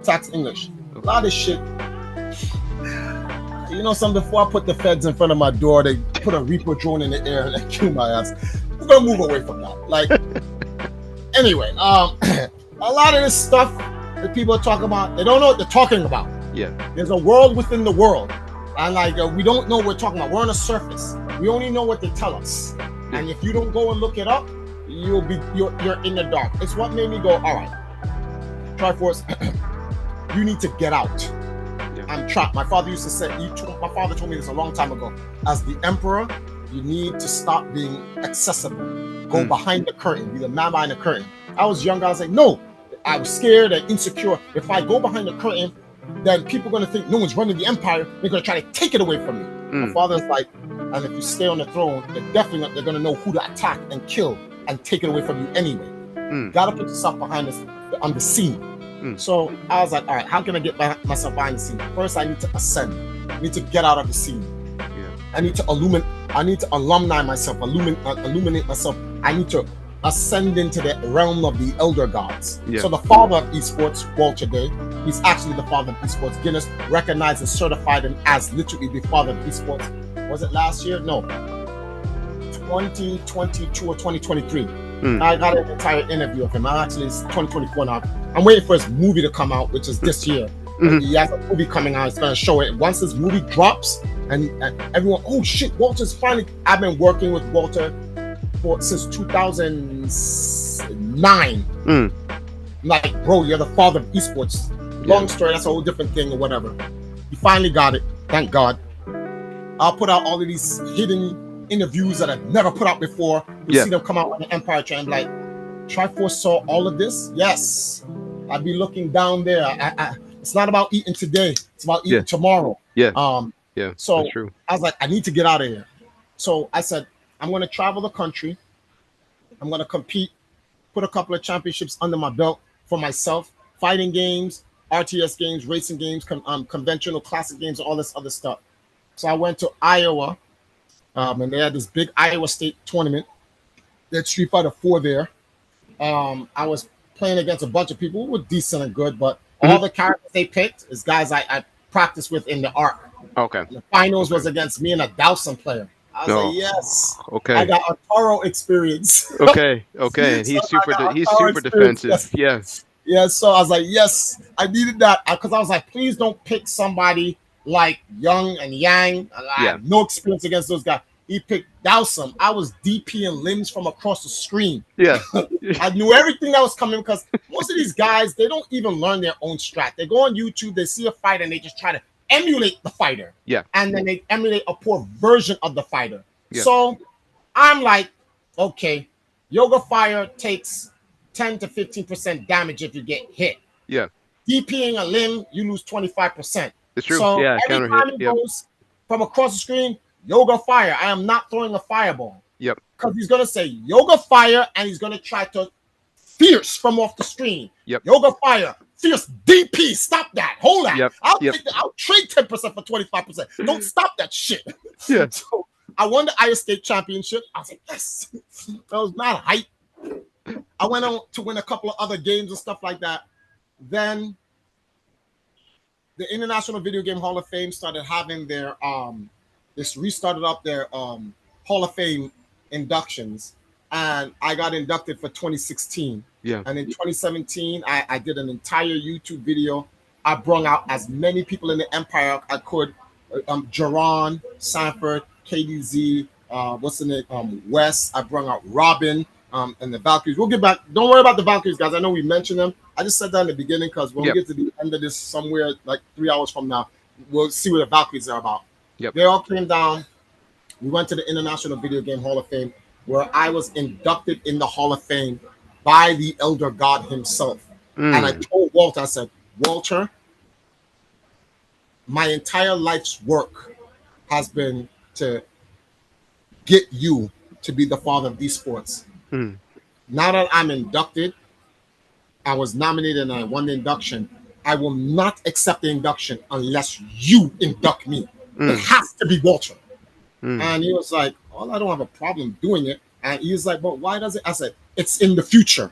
Tax English. A lot of shit. You know something? Before I put the feds in front of my door, they put a Reaper drone in the air and they kill my ass. We're gonna move away from that. Like, anyway, a lot of this stuff that people are talking about, they don't know what they're talking about. Yeah. There's a world within the world, and like we don't know what we're talking about. We're on the surface. We only know what they tell us, and if you don't go and look it up, you're in the dark. It's what made me go, all right, Triforce, you need to get out. Yeah. I'm trapped. My father used to say, my father told me this a long time ago. As the emperor, you need to stop being accessible. Go behind the curtain. Be the man behind the curtain. I was young. I was like, no. I was scared and insecure. If I go behind the curtain, then people are going to think no one's running the empire. They're going to try to take it away from me. My father's like, and if you stay on the throne, they're going to know who to attack and kill and take it away from you anyway. Got to put yourself behind us on the scene. So I was like, all right, how can I get myself behind the scene? First, I need to ascend. I need to get out of the scene. Yeah. I need to alumni myself, illuminate myself. I need to ascend into the realm of the elder gods. Yeah. So the father of esports, Walter Day, he's actually the father of esports. Guinness recognized and certified him as literally the father of esports. Was it last year? No. 2022 or 2023. I got an entire interview of him. It's 2024 now. I'm waiting for his movie to come out, which is this year. He has a movie coming out. It's going to show it. Once his movie drops, and everyone, oh shit, Walter's finally. I've been working with Walter since 2009. Like, bro, you're the father of esports. Long story, that's a whole different thing or whatever. You finally got it. Thank God. I'll put out all of these hidden interviews that I've never put out before. You see them come out on the Empire Channel. Like, Triforce saw all of this? Yes. I'd be looking down there. It's not about eating today. It's about eating tomorrow. So that's true. I was like, I need to get out of here. So I said, I'm going to travel the country. I'm going to compete, put a couple of championships under my belt for myself. Fighting games, RTS games, racing games, conventional classic games, all this other stuff. So I went to Iowa, and they had this big Iowa State tournament. They had Street Fighter 4 there. I was playing against a bunch of people who were decent and good, but all the characters they picked is guys I practiced with in the ARC. Okay. And the finals was against me and a Dowson player. I was like, yes. Okay. I got a Toro experience. Okay. And he's super defensive. Yes. Yeah. So I was like, yes, I needed that because I was like, please don't pick somebody like Young and Yang. I have no experience against those guys. He picked Dowsum. I was DPing limbs from across the screen. Yeah. I knew everything that was coming because most of these guys, they don't even learn their own strat. They go on YouTube, they see a fight, and they just try to emulate the fighter. Yeah. And then they emulate a poor version of the fighter. Yeah. So I'm like, okay, Yoga Fire takes 10 to 15% damage if you get hit. Yeah. DPing a limb, you lose 25%. It's true. So every time it goes from across the screen, Yoga Fire. I am not throwing a fireball. Yep. Because he's going to say Yoga Fire and he's going to try to fierce from off the screen. Yep. Yoga Fire, fierce DP. Stop that. Hold that. Yep. I'll trade 10% for 25%. Don't stop that shit. Yeah. So I won the Iowa State Championship. I was like, yes. That was mad hype. I went on to win a couple of other games and stuff like that. Then the International Video Game Hall of Fame started having their restarted up their Hall of Fame inductions, and I got inducted for 2016. Yeah. And in 2017, I did an entire YouTube video. I brought out as many people in the Empire I could. Jaron, Sanford, KDZ, what's the name? Wes. I brought out Robin, and the Valkyries. We'll get back. Don't worry about the Valkyries, guys. I know we mentioned them. I just said that in the beginning because when we get to the end of this, somewhere like 3 hours from now, we'll see what the Valkyries are about. Yep. They all came down. We went to the International Video Game Hall of Fame, where I was inducted in the Hall of Fame by the Elder God himself. And I told Walter, I said, Walter, my entire life's work has been to get you to be the father of esports. Now that I'm inducted, I was nominated and I won the induction. I will not accept the induction unless you induct me. It has to be Walter. Mm. And he was like, well, I don't have a problem doing it. And he was like, but why does it? I said, it's in the future.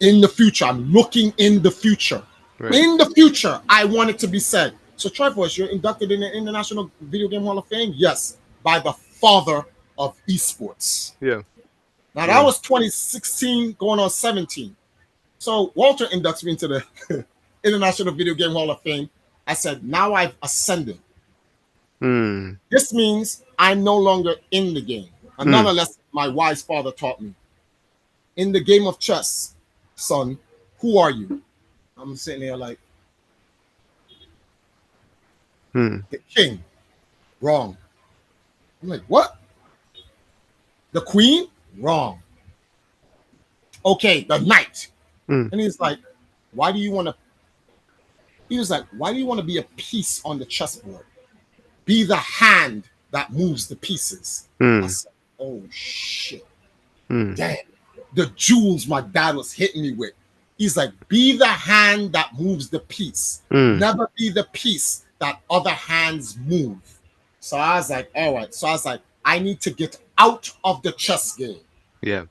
In the future. I'm looking in the future. Right. In the future, I want it to be said. So, Triforce, you're inducted in the International Video Game Hall of Fame? Yes, by the father of esports. Yeah. Now, that was 2016 going on 17. So, Walter inducts me into the International Video Game Hall of Fame. I said, now I've ascended. Mm. This means I'm no longer in the game. Another lesson my wise father taught me. In the game of chess, son, who are you? I'm sitting there like, the king. Wrong. I'm like, what? The queen? Wrong. Okay, the knight. And he's like, why do you want to? He was like, why do you want to be a piece on the chessboard? Be the hand that moves the pieces. I said, oh shit. Damn. The jewels my dad was hitting me with. He's like, be the hand that moves the piece. Never be the piece that other hands move. So I was like, all right. So I was like, I need to get out of the chess game. Yeah.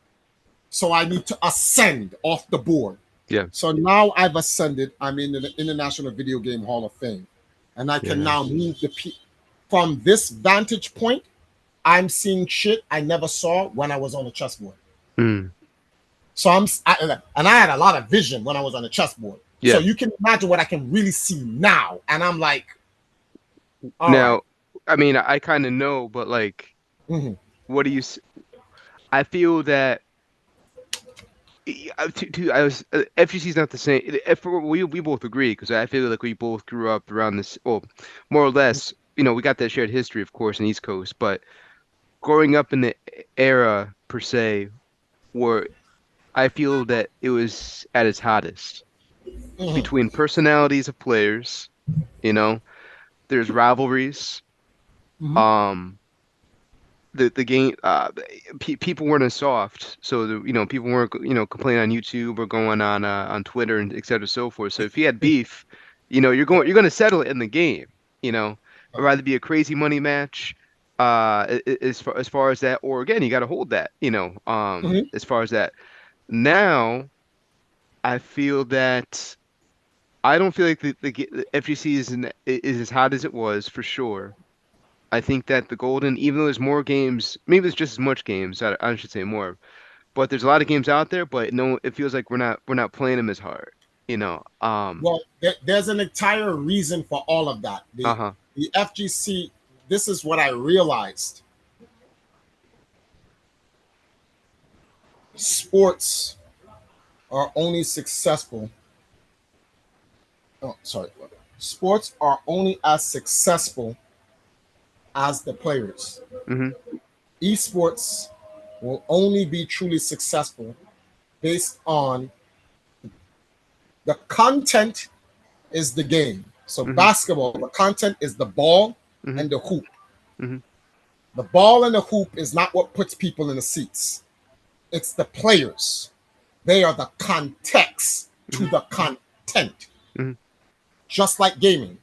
So I need to ascend off the board. Yeah. So now I've ascended. I'm in the International Video Game Hall of Fame. And I can now move the piece. From this vantage point, I'm seeing shit I never saw when I was on the chessboard. So I had a lot of vision when I was on the chessboard. Yeah. So you can imagine what I can really see now. And I'm like, now, right. I mean, I kind of know, but like, what do you? I feel that FGC is not the same. We both agree because I feel like we both grew up around this. Well, more or less, you know, we got that shared history, of course, in East Coast, but growing up in the era per se, where I feel that it was at its hottest between personalities of players. You know, there's rivalries. The game, people weren't as soft, so people weren't complaining on YouTube or going on Twitter and et cetera, so forth. So if you had beef, you're going to settle it in the game. It'd rather be a crazy money match, as far as that, or again, you got to hold that. As far as that. Now, I feel that I don't feel like the FGC is as hot as it was for sure. I think that the Golden, even though there's more games, maybe there's just as much games. I should say more, but there's a lot of games out there. But no, it feels like we're not playing them as hard. Well, there's an entire reason for all of that. The FGC. This is what I realized. Sports are only successful. Oh, sorry. Sports are only as successful as the players. Esports will only be truly successful based on the content is the game. So basketball, the content is the ball and the hoop. The ball and the hoop is not what puts people in the seats. It's the players. They are the context to the content. Just like gaming.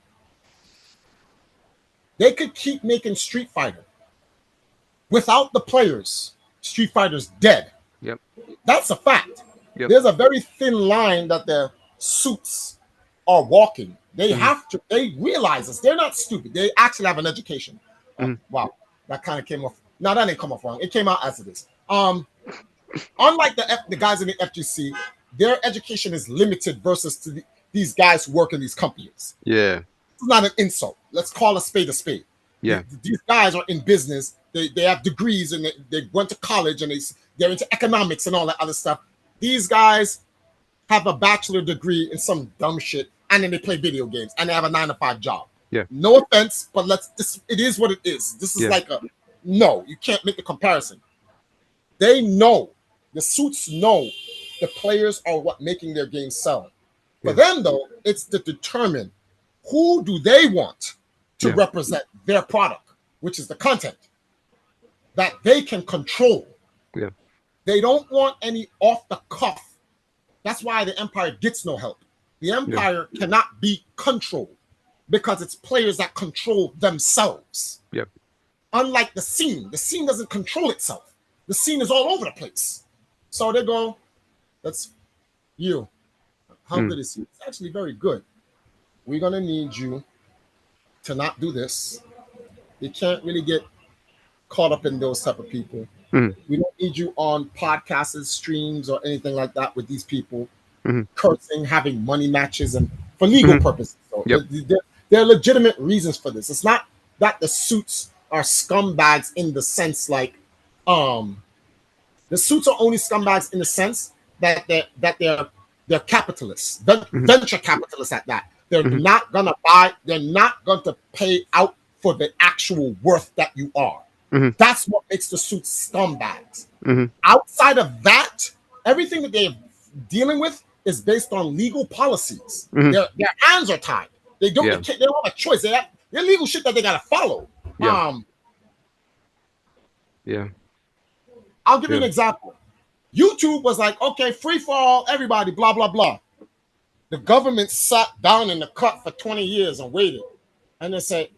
They could keep making Street Fighter. Without the players, Street Fighter's dead. Yep. That's a fact. Yep. There's a very thin line that their suits are walking. They have to, they realize this. They're not stupid. They actually have an education. Wow. That kind of came off. No, that didn't come off wrong. It came out as it is. Unlike the guys in the FGC, their education is limited versus to these guys who work in these companies. Yeah. It's not an insult. Let's call a spade a spade. Yeah. These guys are in business. They have degrees and they went to college and they're into economics and all that other stuff. These guys have a bachelor degree in some dumb shit and then they play video games and they have a 9-to-5 job. Yeah. No offense, but it is what it is. This is like no, you can't make the comparison. They know, the suits know the players are what making their game sell. For them though, it's to determine who do they want to represent their product, which is the content that they can control. Yeah. They don't want any off the cuff. That's why the Empire gets no help. The Empire cannot be controlled. because it's players that control themselves. Yep. Unlike the scene doesn't control itself. The scene is all over the place. So they go, that's you. How good is he? It's actually very good. We're going to need you to not do this. You can't really get caught up in those type of people. We don't need you on podcasts, streams, or anything like that with these people cursing, having money matches, and for legal purposes. So there are legitimate reasons for this. It's not that the suits are scumbags in the sense like, the suits are only scumbags in the sense that they're capitalists, venture capitalists at that. They're not gonna buy. They're not going to pay out for the actual worth that you are. That's what makes the suits scumbags. Outside of that, everything that they're dealing with is based on legal policies. Their hands are tied. They don't. They don't have a choice. They're legal shit that they gotta follow. I'll give you an example. YouTube was like, okay, free for all, everybody, blah blah blah. The government sat down in the cut for 20 years and waited, and they said,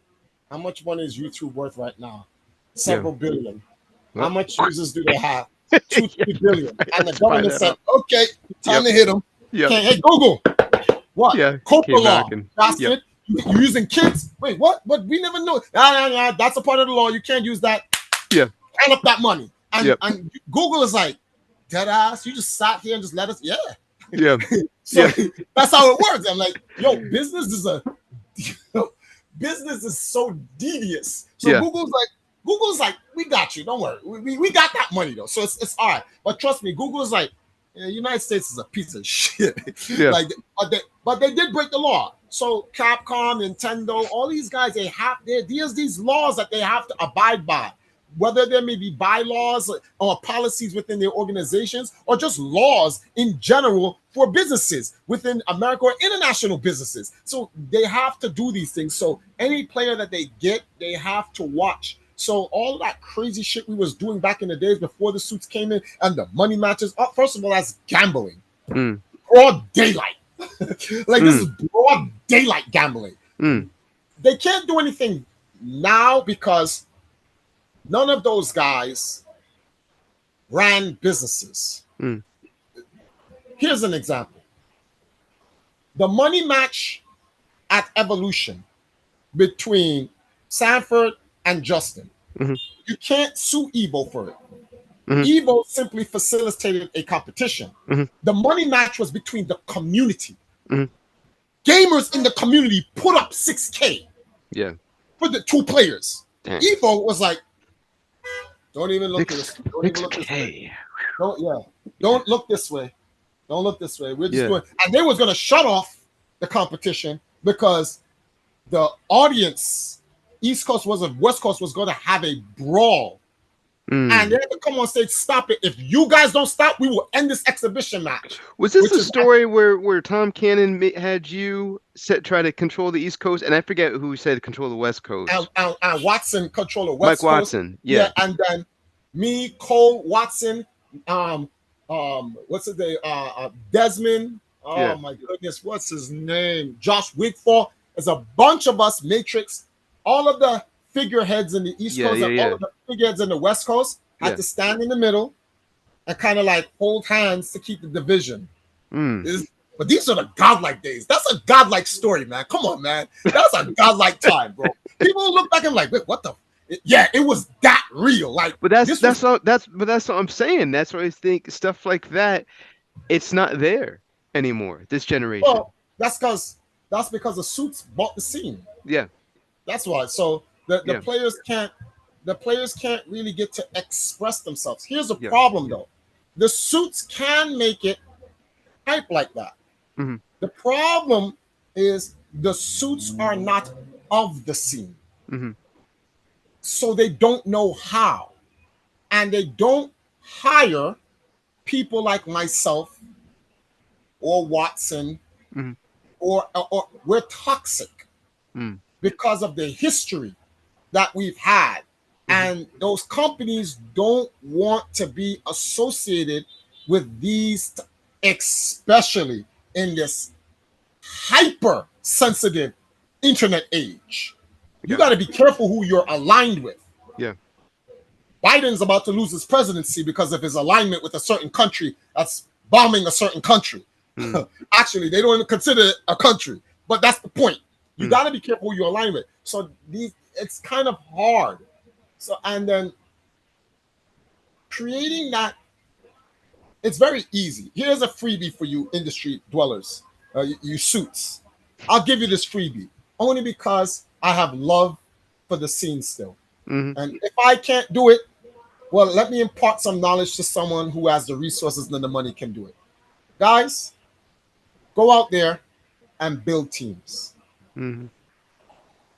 how much money is YouTube worth right now? Several billion. How much users do they have? 2-3 billion. And the government said, okay, time to hit them. Okay, hey, Google. What? COPA law. That's it. You're using kids? Wait, what? But we never know. That's a part of the law. You can't use that. Count up that money. And Google is like, dead ass, you just sat here and just let us, so that's how it works. I'm like, yo, business is so devious. So Google's like, we got you, don't worry, we got that money though, so it's all right. But trust me, Google is like, United States is a piece of shit. Like, but they did break the law. So Capcom, Nintendo, all these guys, there's these laws that they have to abide by. Whether there may be bylaws or policies within their organizations or just laws in general for businesses within America or international businesses. So they have to do these things. So any player that they get, they have to watch. So all that crazy shit we was doing back in the days before the suits came in and the money matches, first of all, that's gambling. Broad daylight. Like this is broad daylight gambling. They can't do anything now because none of those guys ran businesses. Here's an example. The money match at Evolution between Sanford and Justin. You can't sue Evo for it. Evo simply facilitated a competition. The money match was between the community. Gamers in the community put up $6K for the two players. Damn. Evo was like, don't even look this. Don't even look this way. Don't look this way. Don't look this way. We're just doing, and they was gonna shut off the competition because the audience, East Coast West Coast was gonna have a brawl. And they had to come on stage, stop it. If you guys don't stop, we will end this exhibition match. Was this the story where Tom Cannon had you try to control the East Coast? And I forget who said control the West Coast. And Watson control the West Coast. Mike Watson, and then me, Cole, Watson, what's his name? Desmond. Oh my goodness, what's his name? Josh Wigfall. There's a bunch of us, Matrix, all of the figureheads in the East Coast and all of the figureheads in the West Coast had to stand in the middle and kind of like hold hands to keep the division. But these are the godlike days. That's a godlike story, man. Come on, man. That's a godlike time, bro. People look back and like, wait, what the? It was that real. Like, but that's what I'm saying. That's why I think stuff like that, it's not there anymore. This generation. Well, that's because the suits bought the scene. Yeah, that's why. So the players can't really get to express themselves. Here's the problem though. The suits can make it hype like that. The problem is the suits are not of the scene. So they don't know how. And they don't hire people like myself or Watson or we're toxic because of the history that we've had. And those companies don't want to be associated with these, especially in this hyper sensitive internet age. You Yeah. got to be careful who you're aligned with. Yeah. Biden's about to lose his presidency because of his alignment with a certain country that's bombing a certain country. Actually, they don't even consider it a country, but that's the point. You got to be careful who you align with. So it's kind of hard. So, and then creating that, it's very easy. Here's a freebie for you industry dwellers, you suits. I'll give you this freebie only because I have love for the scene still. And if I can't do it, well, let me impart some knowledge to someone who has the resources and the money can do it. Guys, go out there and build teams.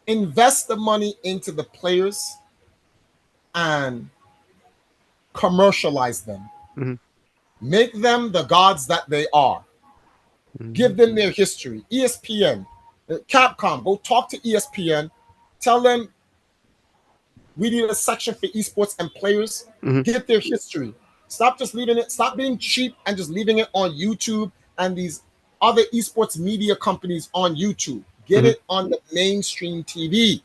Invest the money into the players and commercialize them. Make them the gods that they are. Give them their history. ESPN, Capcom, go talk to ESPN. Tell them we need a section for esports and players. Get their history. Stop just leaving it. Stop being cheap and just leaving it on YouTube and these other esports media companies on YouTube. Get it on the mainstream TV.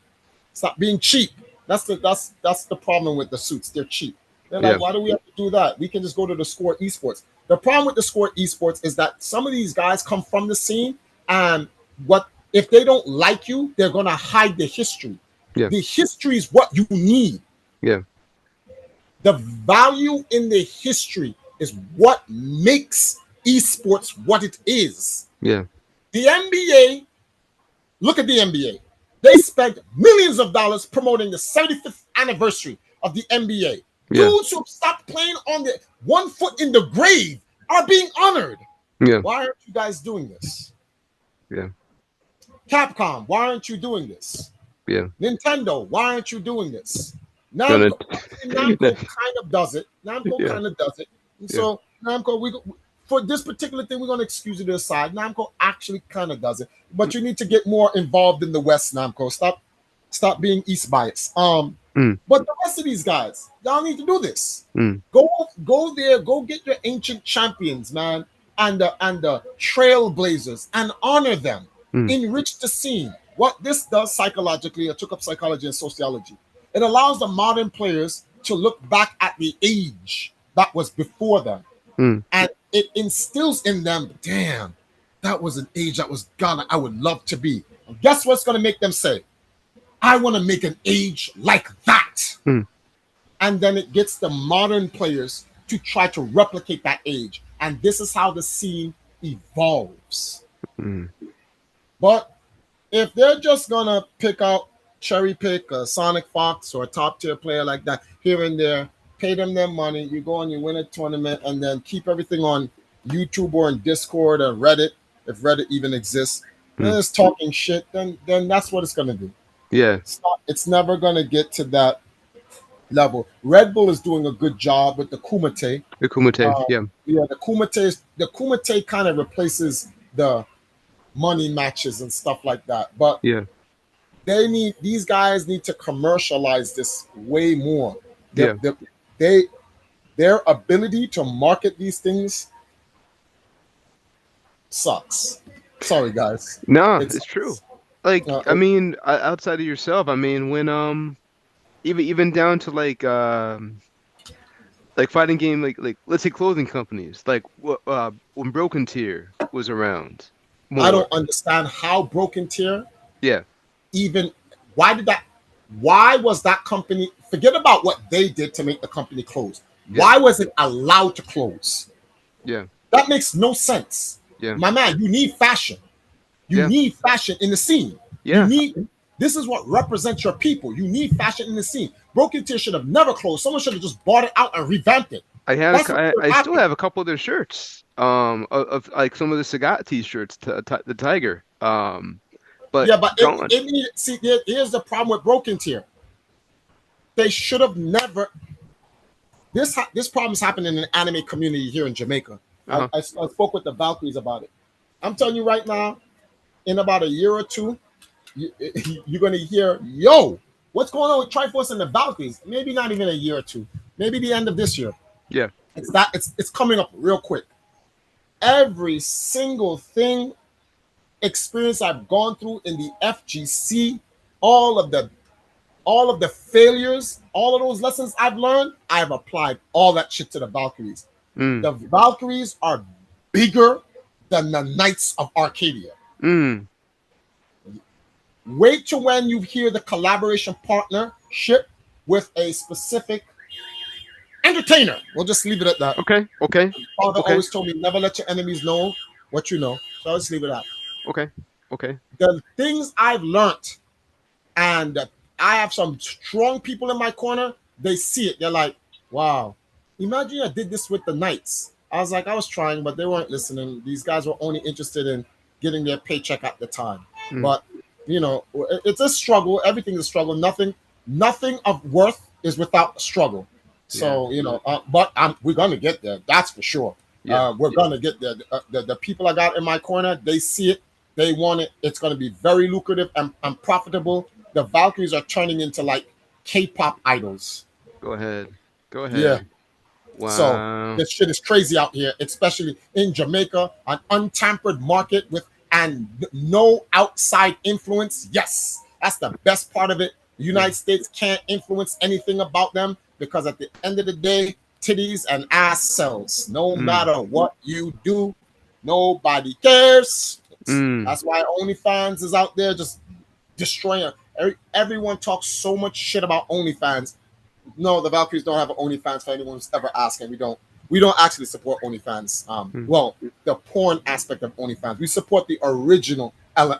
Stop being cheap. That's the problem with the suits. They're cheap. They're like, why do we have to do that? We can just go to the Score Esports. The problem with the Score Esports is that some of these guys come from the scene, and what if they don't like you, they're gonna hide the history. The history is what you need. The value in the history is what makes esports what it is. The NBA, look at the NBA. They spent millions of dollars promoting the 75th anniversary of the NBA. Dudes who stopped playing on the 1 foot in the grave are being honored. Why aren't you guys doing this? Capcom, why aren't you doing this? Nintendo, why aren't you doing this? Namco kind of does it. Namco kind of does it. And so Namco, for this particular thing, we're going to excuse it to the side. Namco actually kind of does it, but you need to get more involved in the West. Namco, stop being East biased. But the rest of these guys, y'all need to do this. Go there, go get your ancient champions, man, and the trailblazers, and honor them. Enrich the scene. What this does psychologically, I took up psychology and sociology. It allows the modern players to look back at the age that was before them, and it instills in them, damn, that was an age that was gone. I would love to be. And guess what's going to make them say, I want to make an age like that. And then it gets the modern players to try to replicate that age. And this is how the scene evolves. But if they're just going to cherry pick a Sonic Fox or a top tier player like that here and there, pay them their money, you go and you win a tournament, and then keep everything on YouTube or in Discord or Reddit, if Reddit even exists, and it's talking shit, then that's what it's going to do. It's never going to get to that level. Red Bull is doing a good job with the Kumite. The Kumite kind of replaces the money matches and stuff like that. But these guys need to commercialize this way more. Their ability to market these things sucks. Sorry, guys. No, it's true. Like, I mean, outside of yourself, I mean, when even down to like fighting game, like let's say clothing companies, like when Broken Tier was around. I don't understand how Broken Tier. Even why was that company? Forget about what they did to make the company close. Why was it allowed to close? That makes no sense. My man, you need fashion. You need fashion in the scene. This is what represents your people. You need fashion in the scene. Broken Tier should have never closed. Someone should have just bought it out and revamped it. I still have a couple of their shirts. Of like some of the Sagat t-shirts, the Tiger. But here's the problem with Broken Tier. They should have never. This problem is happening in the anime community here in Jamaica. I spoke with the Valkyries about it. I'm telling you right now, in about a year or two, you're going to hear, yo, what's going on with Triforce and the Valkyries? Maybe not even a year or two. Maybe the end of this year. It's coming up real quick. Every single thing experience I've gone through in the FGC, all of the all of the failures, all of those lessons I've learned, I've applied all that shit to the Valkyries. Mm. The Valkyries are bigger than the Knights of Arcadia. Mm. Wait till when you hear the collaboration partnership with a specific entertainer. We'll just leave it at that. Okay. Okay. Father Okay. always told me never let your enemies know what you know. So I'll just leave it at Okay. Okay. the things I've learned, and I have some strong people in my corner. They see it. They're like, wow, imagine I did this with the Knights. I was like, I was trying, but they weren't listening. These guys were only interested in getting their paycheck at the time. Mm. But you know, it's a struggle. Everything is a struggle. Nothing of worth is without struggle. So you know, but we're gonna get there. That's for sure. Yeah. We're gonna get there. The people I got in my corner, they see it. They want it. It's gonna be very lucrative and profitable. The Valkyries are turning into like K-pop idols. Go ahead. Go Yeah. ahead. So Wow. this shit is crazy out here, especially in Jamaica, an untampered market with and no outside influence. Yes, that's the best part of it. The United States can't influence anything about them because at the end of the day, titties and ass sells. No Mm. matter what you do, nobody cares. Mm. That's why OnlyFans is out there just destroying. Everyone talks so much shit about OnlyFans. No, the Valkyries don't have an OnlyFans for anyone who's ever asking. We don't actually support OnlyFans. Well, the porn aspect of OnlyFans. We support the original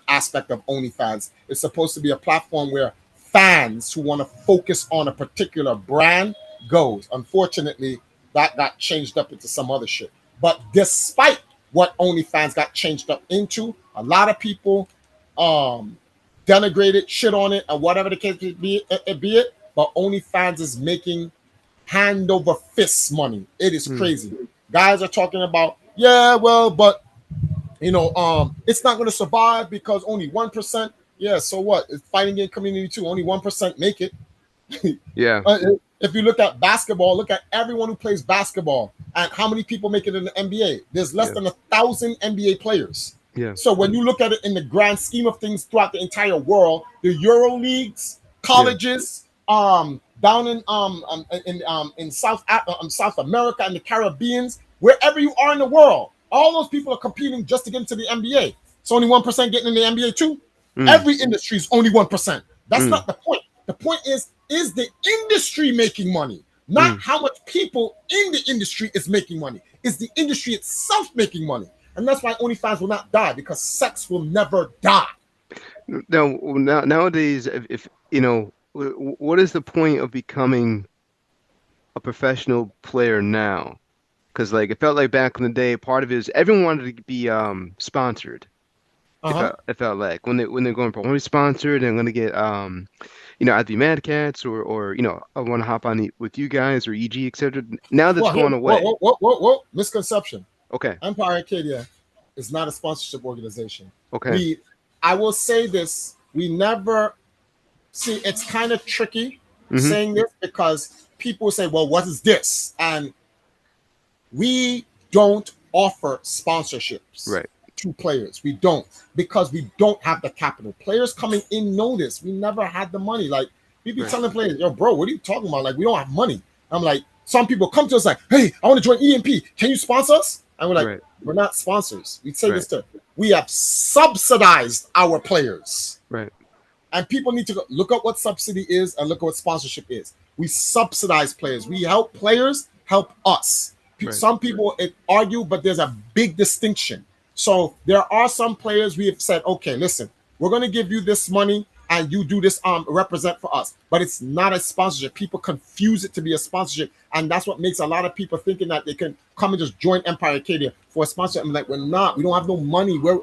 aspect of OnlyFans. It's supposed to be a platform where fans who want to focus on a particular brand goes. Unfortunately, that got changed up into some other shit. But despite what OnlyFans got changed up into, a lot of people denigrated shit on it, or whatever the case be it. But OnlyFans is making hand over fist money. It is crazy. Guys are talking about, yeah, well, but you know, it's not going to survive because only 1%. Yeah, so what? It's fighting game community too. Only 1% make it. Yeah. If you look at basketball, look at everyone who plays basketball and how many people make it in the NBA. There's less than 1,000 NBA players. Yeah. So when you look at it in the grand scheme of things throughout the entire world, the Euro leagues, colleges, down in South America and the Caribbeans, wherever you are in the world, all those people are competing just to get into the NBA. It's only 1% getting in the NBA too. Every industry is only 1%. That's not the point. The point is the industry making money? Not how much people in the industry is making money. Is the industry itself making money? And that's why OnlyFans will not die, because sex will never die. Nowadays, if you know, what is the point of becoming a professional player now? Because like it felt like back in the day, part of it is everyone wanted to be sponsored. It felt like when they're going pro, only sponsored, and going to get you know, I'd be Mad Cats or you know, I want to hop on with you guys or EG, etc. Now that's going away. Whoa. Misconception. Okay. Empire Arcadia is not a sponsorship organization. Okay. I will say this: we never see. It's kind of tricky saying this because people say, "Well, what is this?" And we don't offer sponsorships to players. We don't, because we don't have the capital. Players coming in know this. We never had the money. Like we be telling players, "Yo, bro, what are you talking about? Like we don't have money." I'm like, some people come to us like, "Hey, I want to join EMP. Can you sponsor us?" And we're like, "We're not sponsors." We say this to, we have subsidized our players. Right. And people need to look up what subsidy is and look at what sponsorship is. We subsidize players. We help players help us. Some people argue, but there's a big distinction. So there are some players we have said, okay, listen, we're going to give you this money and you do this represent for us. But it's not a sponsorship. People confuse it to be a sponsorship. And that's what makes a lot of people thinking that they can come and just join Empire Arcadia for a sponsorship. I'm like, we're not. We don't have no money. We're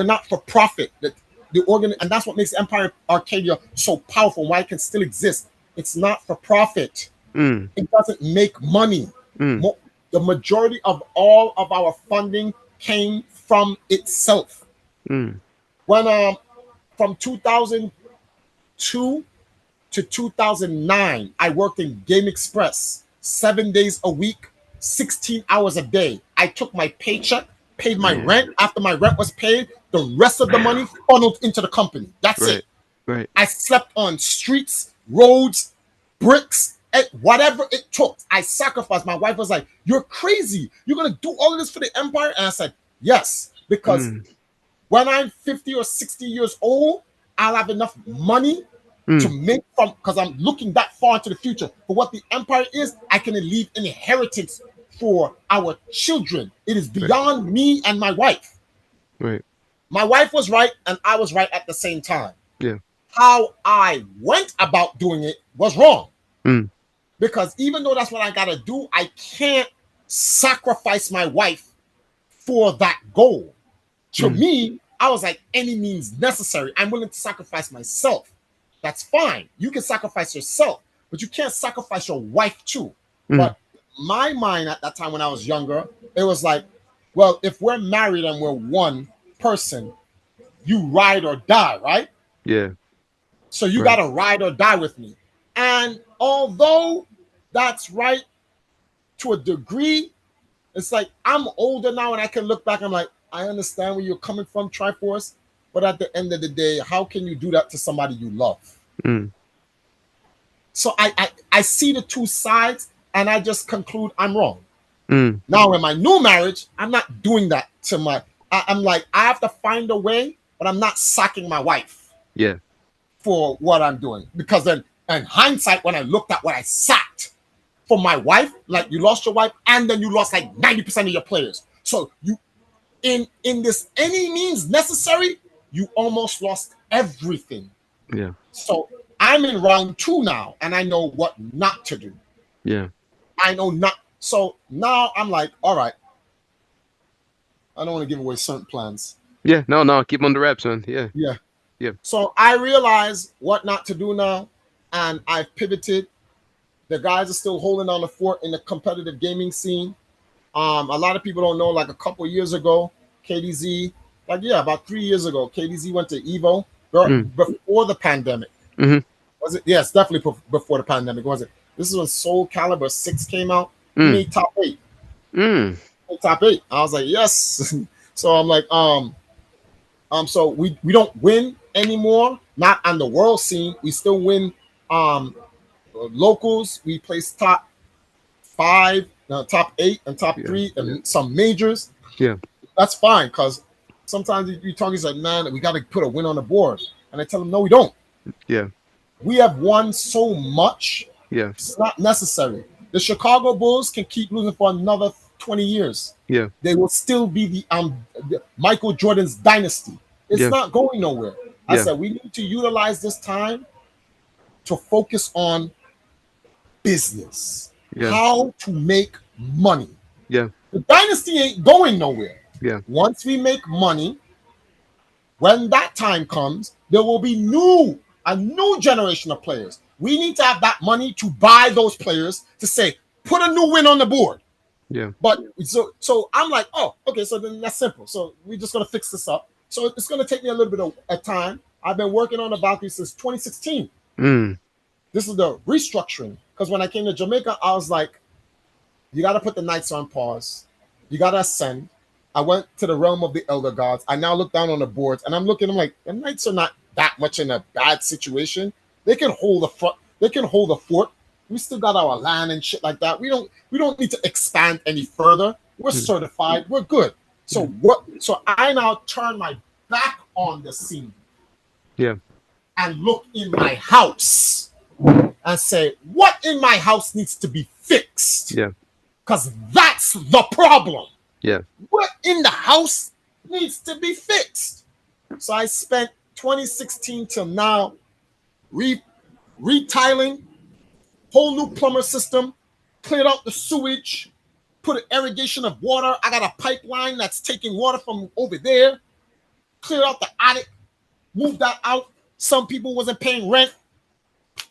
not for profit. And that's what makes Empire Arcadia so powerful, why it can still exist. It's not for profit. It doesn't make money. The majority of all of our funding came from itself. When from 2002 to 2009, I worked in Game Express 7 days a week, 16 hours a day. I took my paycheck, paid my rent. After my rent was paid, The rest of the money funneled into the company. That's Right. it. Right. I slept on streets, roads, bricks, whatever it took. I sacrificed. My wife was like, "You're crazy. You're gonna do all of this for the empire?" And I said, "Yes, because Mm. when I'm 50 or 60 years old, I'll have enough money to Mm. make from, because I'm looking that far into the future for what the empire is. I can leave an inheritance for our children. It is Right. beyond me and my wife. Right. My wife was right, and I was right at the same time. Yeah. How I went about doing it was wrong. Mm. Because even though that's what I got to do, I can't sacrifice my wife for that goal. To Mm. me, I was like, any means necessary. I'm willing to sacrifice myself. That's fine. You can sacrifice yourself, but you can't sacrifice your wife too. Mm. But my mind at that time when I was younger, it was like, well, if we're married and we're one person, you ride or die, right? Yeah. So you Right. got to ride or die with me. And although that's right to a degree, it's like I'm older now and I can look back. I'm like, I understand where you're coming from, Triforce. But at the end of the day, how can you do that to somebody you love? Mm. So I see the two sides and I just conclude I'm wrong. Mm. Now, in my new marriage, I'm not doing that to my. I'm like, I have to find a way, but I'm not sacking my wife Yeah. for what I'm doing. Because then, in hindsight, when I looked at what I sacked for my wife, like you lost your wife, and then you lost like 90% of your players. So you, in this any means necessary, you almost lost everything. Yeah. So I'm in round 2 now, and I know what not to do. Yeah. I know not. So now I'm like, all right, I don't want to give away certain plans. Yeah. No. No. Keep 'em under wraps, man. Yeah. Yeah. Yeah. So I realize what not to do now, and I've pivoted. The guys are still holding on the fort in the competitive gaming scene. A lot of people don't know, like a couple years ago, KDZ, like yeah, about 3 years ago, KDZ went to Evo Mm. before the pandemic. Mm-hmm. Was it? Yes, definitely before the pandemic. Was it? This is when Soul Calibur 6 came out. He Mm. made top 8. Mm. Top 8. I was like, yes. So I'm like, so we don't win anymore, not on the world scene. We still win locals. We place top 5, top 8, and top Yeah. 3, and Yeah. some majors. Yeah. That's fine, because sometimes you talk, he's like, man, we got to put a win on the board. And I tell him, no, we don't. Yeah. We have won so much, Yeah. it's not necessary. The Chicago Bulls can keep losing for another 20 years. Yeah. They will still be the Michael Jordan's dynasty. It's Yeah. not going nowhere. I Yeah. said we need to utilize this time to focus on business, Yeah. how to make money. Yeah. The dynasty ain't going nowhere. Yeah. Once we make money, when that time comes, there will be a new generation of players. We need to have that money to buy those players to say, put a new win on the board. Yeah. But so I'm like, oh, okay, so then that's simple. So we're just gonna fix this up. So it's gonna take me a little bit of time. I've been working on the Valkyrie since 2016. Mm. This is the restructuring. Because when I came to Jamaica, I was like, you gotta put the Knights on pause. You gotta ascend. I went to the realm of the Elder Gods. I now look down on the boards and I'm looking, I'm like, the Knights are not that much in a bad situation. They can hold the front, they can hold the fort. We still got our land and shit like that. We don't need to expand any further. We're certified. We're good. So so I now turn my back on the scene. Yeah. And look in my house and say, what in my house needs to be fixed? Yeah. Because that's the problem. Yeah. What in the house needs to be fixed? So I spent 2016 till now retiling, whole new plumber system, cleared out the sewage, put an irrigation of water. I got a pipeline that's taking water from over there, cleared out the attic, moved that out. Some people wasn't paying rent,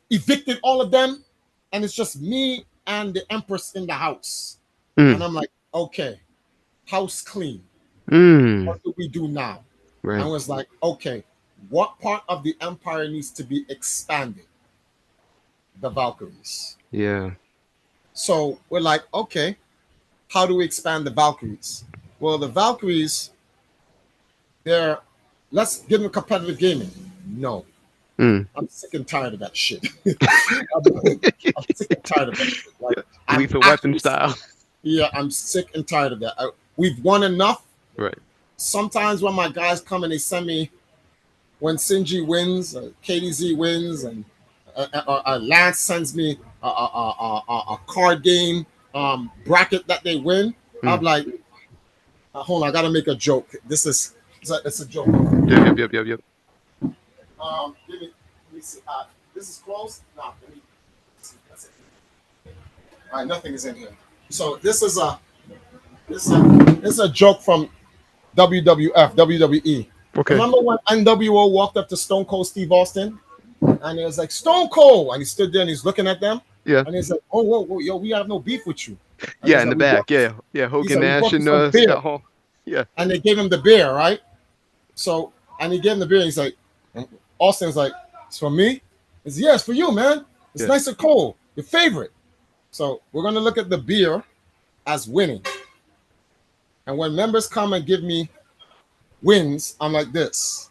evicted all of them, and it's just me and the Empress in the house. Mm. And I'm like, okay, house clean. Mm. What do we do now? Right. And I was like, okay, what part of the empire needs to be expanded? The Valkyries. Yeah. So we're like, okay, how do we expand the Valkyries? Well, the Valkyries, they're let's get into competitive gaming. No, Mm. I'm sick and tired of that shit. I'm sick and tired of that shit. Like, I'm Lethal weapon actually, style. yeah, I'm sick and tired of that. We've won enough. Right. Sometimes when my guys come and they send me when Sinji wins, KDZ wins, and Lance sends me a card game bracket that they win, I'm like, hold on, I gotta make a joke. It's a joke. Yep. Let me see. This is close. No, let me see. That's it. All right, nothing is in here. So this is a joke from WWE. Okay. Remember when NWO walked up to Stone Cold Steve Austin and he was like, Stone Cold, and he stood there and he's looking at them, Yeah. and he's like, oh, whoa, yo, we have no beef with you. And Yeah, he's in the like, back. Yeah. Hogan, like, we Nash, brought you and some beer. Scott Hall. Yeah. And they gave him the beer, right? So, and he gave him the beer. And he's like, Austin's like, it's for me? It's yes, for you, man. It's nice and cold. Your favorite. So we're gonna look at the beer as winning. And when members come and give me wins, I'm like this.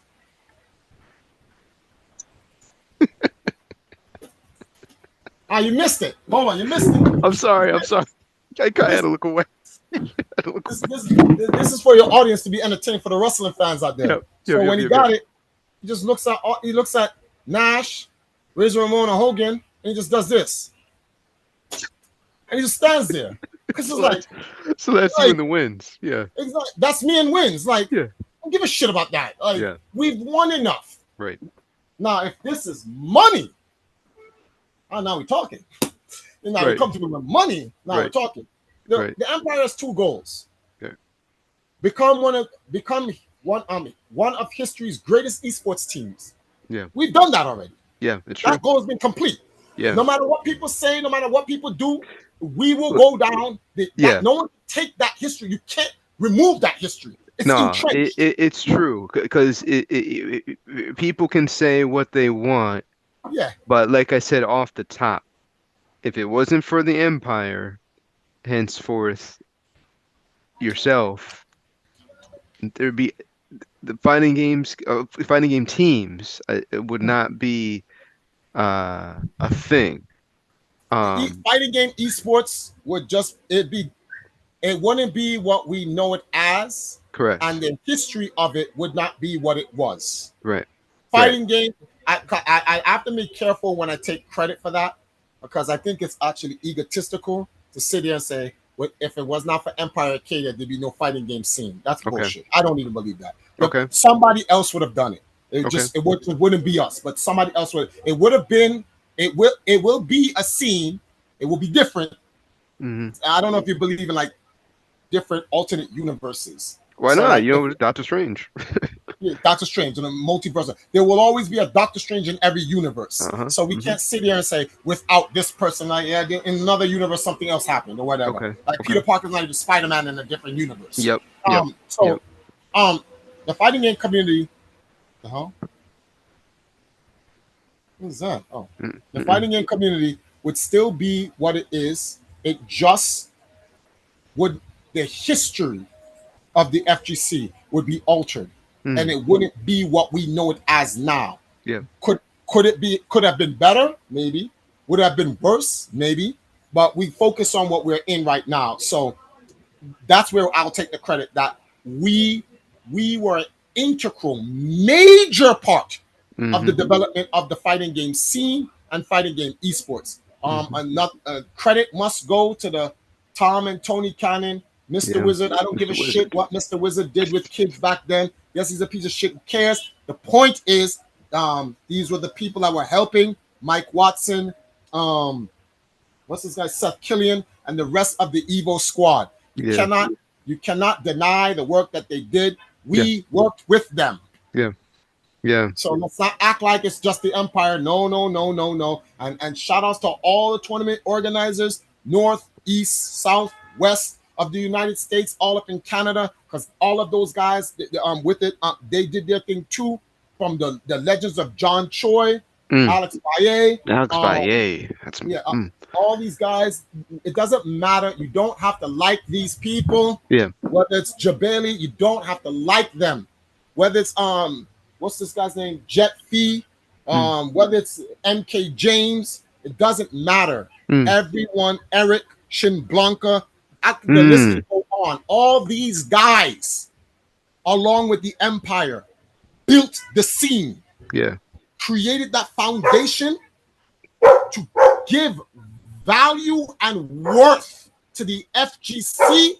You missed it. Hold on, you missed it. I'm sorry. I had to look away. This is for your audience to be entertained, for the wrestling fans out there. When he got it, he just looks at Nash, Razor Ramon, and Hogan, and he just does this, and he just stands there. Because so that's you in the wins. Yeah, exactly. That's me in wins. Like, yeah. don't give a shit about that. Like, we've won enough. Right. Now, if this is money, now we're talking. And now we come to me with money. Now we're talking. The Empire has two goals. Okay. Become one of history's greatest esports teams. Yeah. We've done that already. Yeah, it's true. That goal has been complete. Yeah. No matter what people say, no matter what people do, we will go down. No one can take that history. You can't remove that history. It's entrenched. It's true, because people can say what they want. Yeah. But like I said off the top, if it wasn't for the Empire, henceforth, yourself, there'd be the fighting game teams. It would not be a thing. Fighting game esports would it wouldn't be what we know it as. Correct. And the history of it would not be what it was. Right. Fighting game, I have to be careful when I take credit for that, because I think it's actually egotistical to sit there and say, well, if it was not for Empire Arcadia, there'd be no fighting game scene. That's bullshit. I don't even believe that. Okay. Somebody else would have done it. It wouldn't be us, but somebody else would. It would have been. It will be a scene. It will be different. Mm-hmm. I don't know if you believe in like different alternate universes. Why not? Doctor Strange. Doctor Strange and a multiverse. There will always be a Doctor Strange in every universe. So we can't sit here and say without this person, like in another universe something else happened or whatever. Peter Parker's not even Spider-Man in a different universe. Yep. The fighting game community. What is that? Oh, the fighting game community would still be what it is. It just would, the history of the FGC would be altered, and it wouldn't be what we know it as now. Yeah. Could have been better? Maybe. Would have been worse? Maybe. But we focus on what we're in right now. So that's where I'll take the credit that we were an integral, major part of the development of the fighting game scene and fighting game esports. Credit must go to the Tom and Tony Cannon, Mr. Wizard. I don't give a shit what Mr. Wizard did with kids back then. Yes, he's a piece of shit. Who cares? The point is, these were the people that were helping Mike Watson, what's this guy, Seth Killian, and the rest of the Evo squad. You cannot deny the work that they did. We worked with them. Yeah. So let's not act like it's just the Empire. No. And shout outs to all the tournament organizers, north, east, south, west of the United States, all up in Canada, because all of those guys with it, they did their thing too. From the legends of John Choi, Alex Baye. That's all these guys. It doesn't matter. You don't have to like these people. Yeah. Whether it's Jabali, you don't have to like them. Whether it's what's this guy's name? Jet Fee, whether it's MK James, it doesn't matter. Everyone, Eric, Shin Blanca, the list can go on. All these guys, along with the Empire, built the scene, created that foundation to give value and worth to the FGC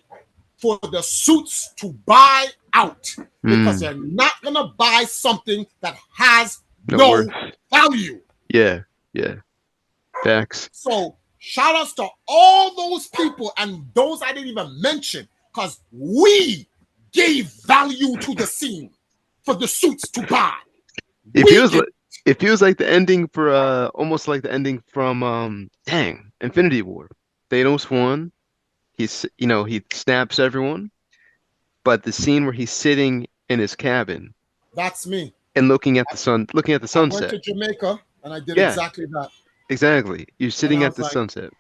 for the suits to buy out, because they're not gonna buy something that has no value. Yeah. Facts. So shout outs to all those people and those I didn't even mention, because we gave value to the scene for the suits to buy. It feels like the ending for almost like the ending from Infinity War. Thanos won. He snaps everyone, but the scene where he's sitting in his cabin. That's me. And looking at the sunset. I went to Jamaica and I did exactly that. Exactly. You're sitting at the sunset.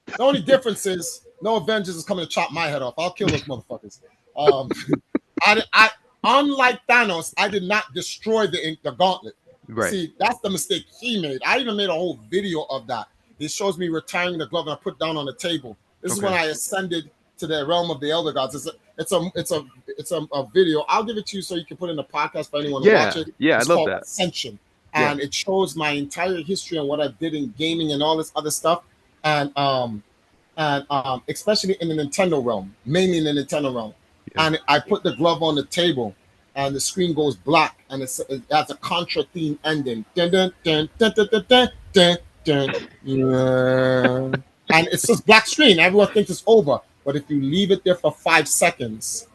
The only difference is no Avengers is coming to chop my head off. I'll kill those motherfuckers. I unlike Thanos, I did not destroy the gauntlet. Right. See, that's the mistake he made. I even made a whole video of that. It shows me retiring the glove and I put down on the table. This is when I ascended to the realm of the elder gods. It's a video. I'll give it to you so you can put in a podcast for anyone to watch it. Yeah, it's I love called that. Ascension. And it shows my entire history and what I did in gaming and all this other stuff. And especially in the Nintendo realm, mainly in the Nintendo realm. Yeah. And I put the glove on the table and the screen goes black and it has a Contra theme ending. Dun, dun, dun, dun, dun, dun, dun, dun, dun. Yeah. And it's just black screen. Everyone thinks it's over. But if you leave it there for 5 seconds,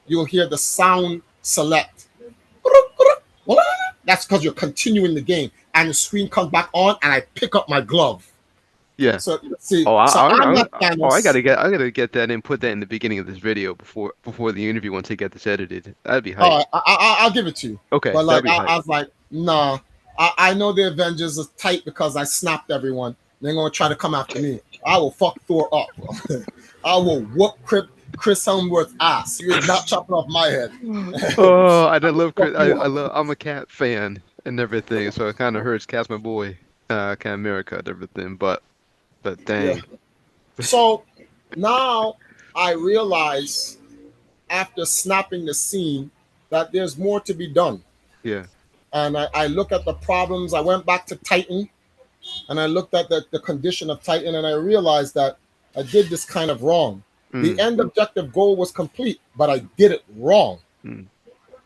you'll hear the sound select. That's because you're continuing the game. And the screen comes back on and I pick up my glove. Yeah. So see, I gotta get that and put that in the beginning of this video before the interview once they get this edited. That'd be hype. I'll give it to you. Okay. But like I was like, nah. I know the Avengers is tight because I snapped everyone. They're gonna try to come after me. I will fuck Thor up. I will whoop Chris Hemsworth's ass. You're not chopping off my head. Oh, I love Chris. I'm a Cat fan and everything, so it kind of hurts. Cat's my boy, Captain America and everything, but dang. Yeah. So now I realize after snapping the scene that there's more to be done. Yeah. And I look at the problems. I went back to Titan and I looked at the condition of Titan and I realized that I did this kind of wrong. The end objective goal was complete, but I did it wrong.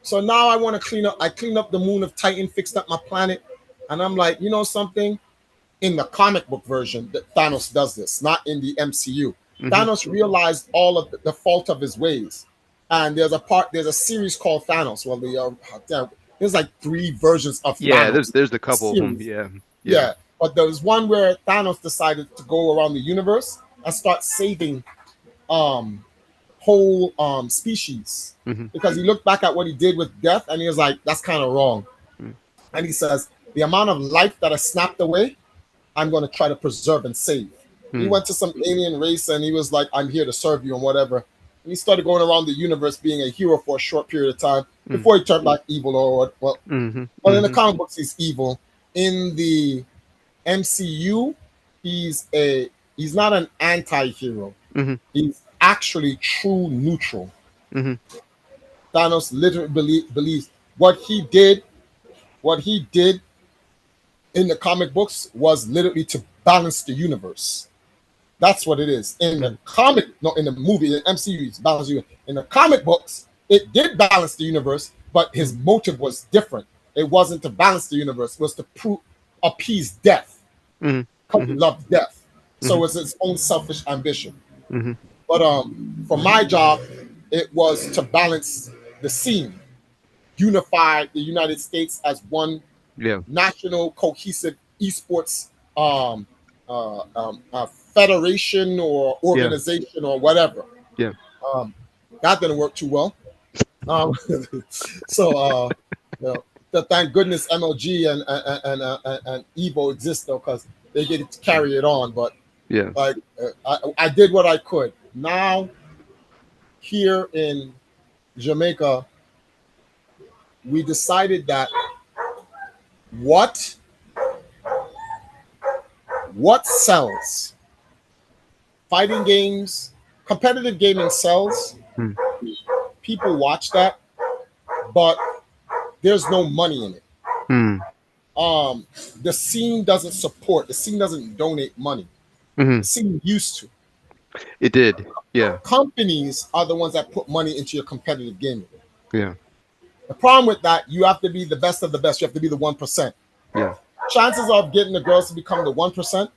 So now I want to clean up. I cleaned up the moon of Titan, fixed up my planet, and I'm like, you know something? In the comic book version, that Thanos does this, not in the MCU. Thanos realized all of the fault of his ways, and there's a series called Thanos. Well, there's like 3 versions of Thanos. Yeah, there's a couple of them. Yeah. But there was one where Thanos decided to go around the universe and start saving whole species, because he looked back at what he did with death and he was like, that's kind of wrong. And he says, the amount of life that I snapped away, I'm going to try to preserve and save. He went to some alien race and he was like, I'm here to serve you and whatever. And he started going around the universe being a hero for a short period of time before he turned back evil well, in the comic books he's evil. In the MCU, he's not an anti-hero. He's actually true neutral. Thanos literally believes what he did in the comic books was literally to balance the universe. That's what it is. In the comic, no, in the movie, in the MCU, it's balance the universe. In the comic books, it did balance the universe, but his motive was different. It wasn't to balance the universe, it was to appease death. Because he loved death. So it was his own selfish ambition. But for my job, it was to balance the scene, unify the United States as one national cohesive esports federation or organization or whatever. That didn't work too well. Thank goodness MLG and Evo exist though, because they get to carry it on. But I did what I could. Now, here in Jamaica, we decided that what sells? Fighting games, competitive gaming sells. Hmm. People watch that, but there's no money in it. Hmm. The scene doesn't support. The scene doesn't donate money. Hmm. The scene used to. It did. Yeah. Companies are the ones that put money into your competitive gaming. Yeah. The problem with that, you have to be the best of the best. You have to be the 1%. Yeah. Chances of getting the girls to become the 1%,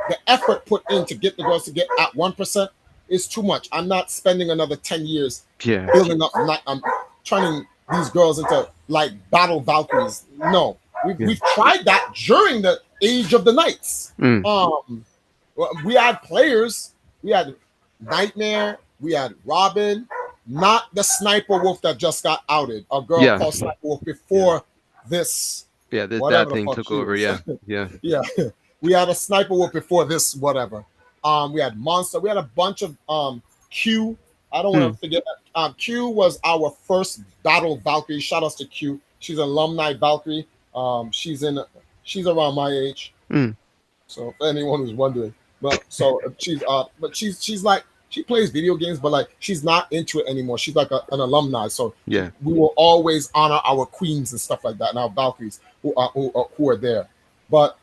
the effort put in to get the girls to get at 1% is too much. I'm not spending another 10 years Yeah. building up, like I'm turning these girls into like battle Valkyries. No, Yeah. we've tried that during the age of the Knights. Mm. We had players. We had Nightmare. We had Robin. Not the Sniper Wolf that just got outed. A girl Yeah. called Sniper Wolf before this. Yeah. That Whatever the thing fuck took she over. is. Yeah. Yeah. Yeah. We had a Sniper Wolf before this. Whatever. We had Monster. We had a bunch of Q. I don't want to forget. Q was our first battle Valkyrie. Shout outs to Q. She's an alumni Valkyrie. She's around my age. Mm. So if anyone who's wondering, but she's like she plays video games, but like she's not into it anymore. She's like an alumni. So Yeah. we will always honor our queens and stuff like that, and our Valkyries who are there. But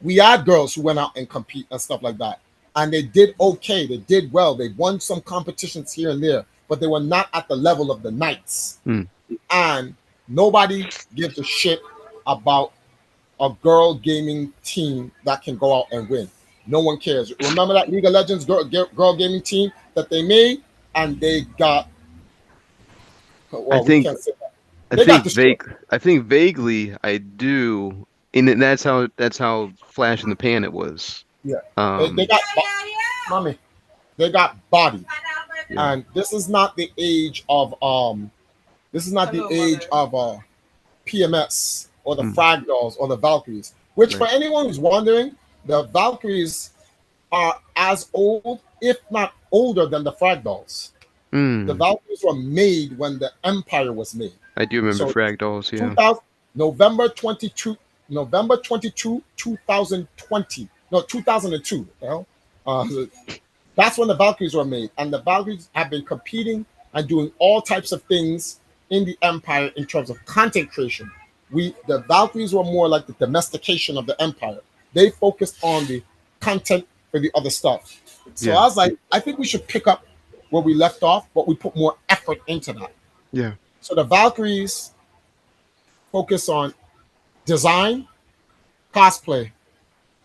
we had girls who went out and compete and stuff like that, and they did okay. They did well. They won some competitions here and there, but they were not at the level of the Knights. Mm. And nobody gives a shit about a girl gaming team that can go out and win. No one cares. Remember that League of Legends girl gaming team that they made, and they got. Well, I think. we can't say that. I think vaguely I do, and that's how Flash in the Pan it was. Yeah, they got mommy. They got body, Yeah. and this is not the age of PMS or the Frag Dolls or the Valkyries. Which, for anyone who's wondering, the Valkyries are as old, if not older, than the Frag Dolls. The Valkyries were made when the Empire was made. I do remember Frag Dolls. Yeah. November 22, 2020. No, 2002. Well, that's when the Valkyries were made, and the Valkyries have been competing and doing all types of things in the Empire in terms of content creation. The Valkyries were more like the domestication of the Empire. They focused on the content for the other stuff. So I was like, I think we should pick up where we left off, but we put more effort into that. Yeah. So the Valkyries focus on design, cosplay.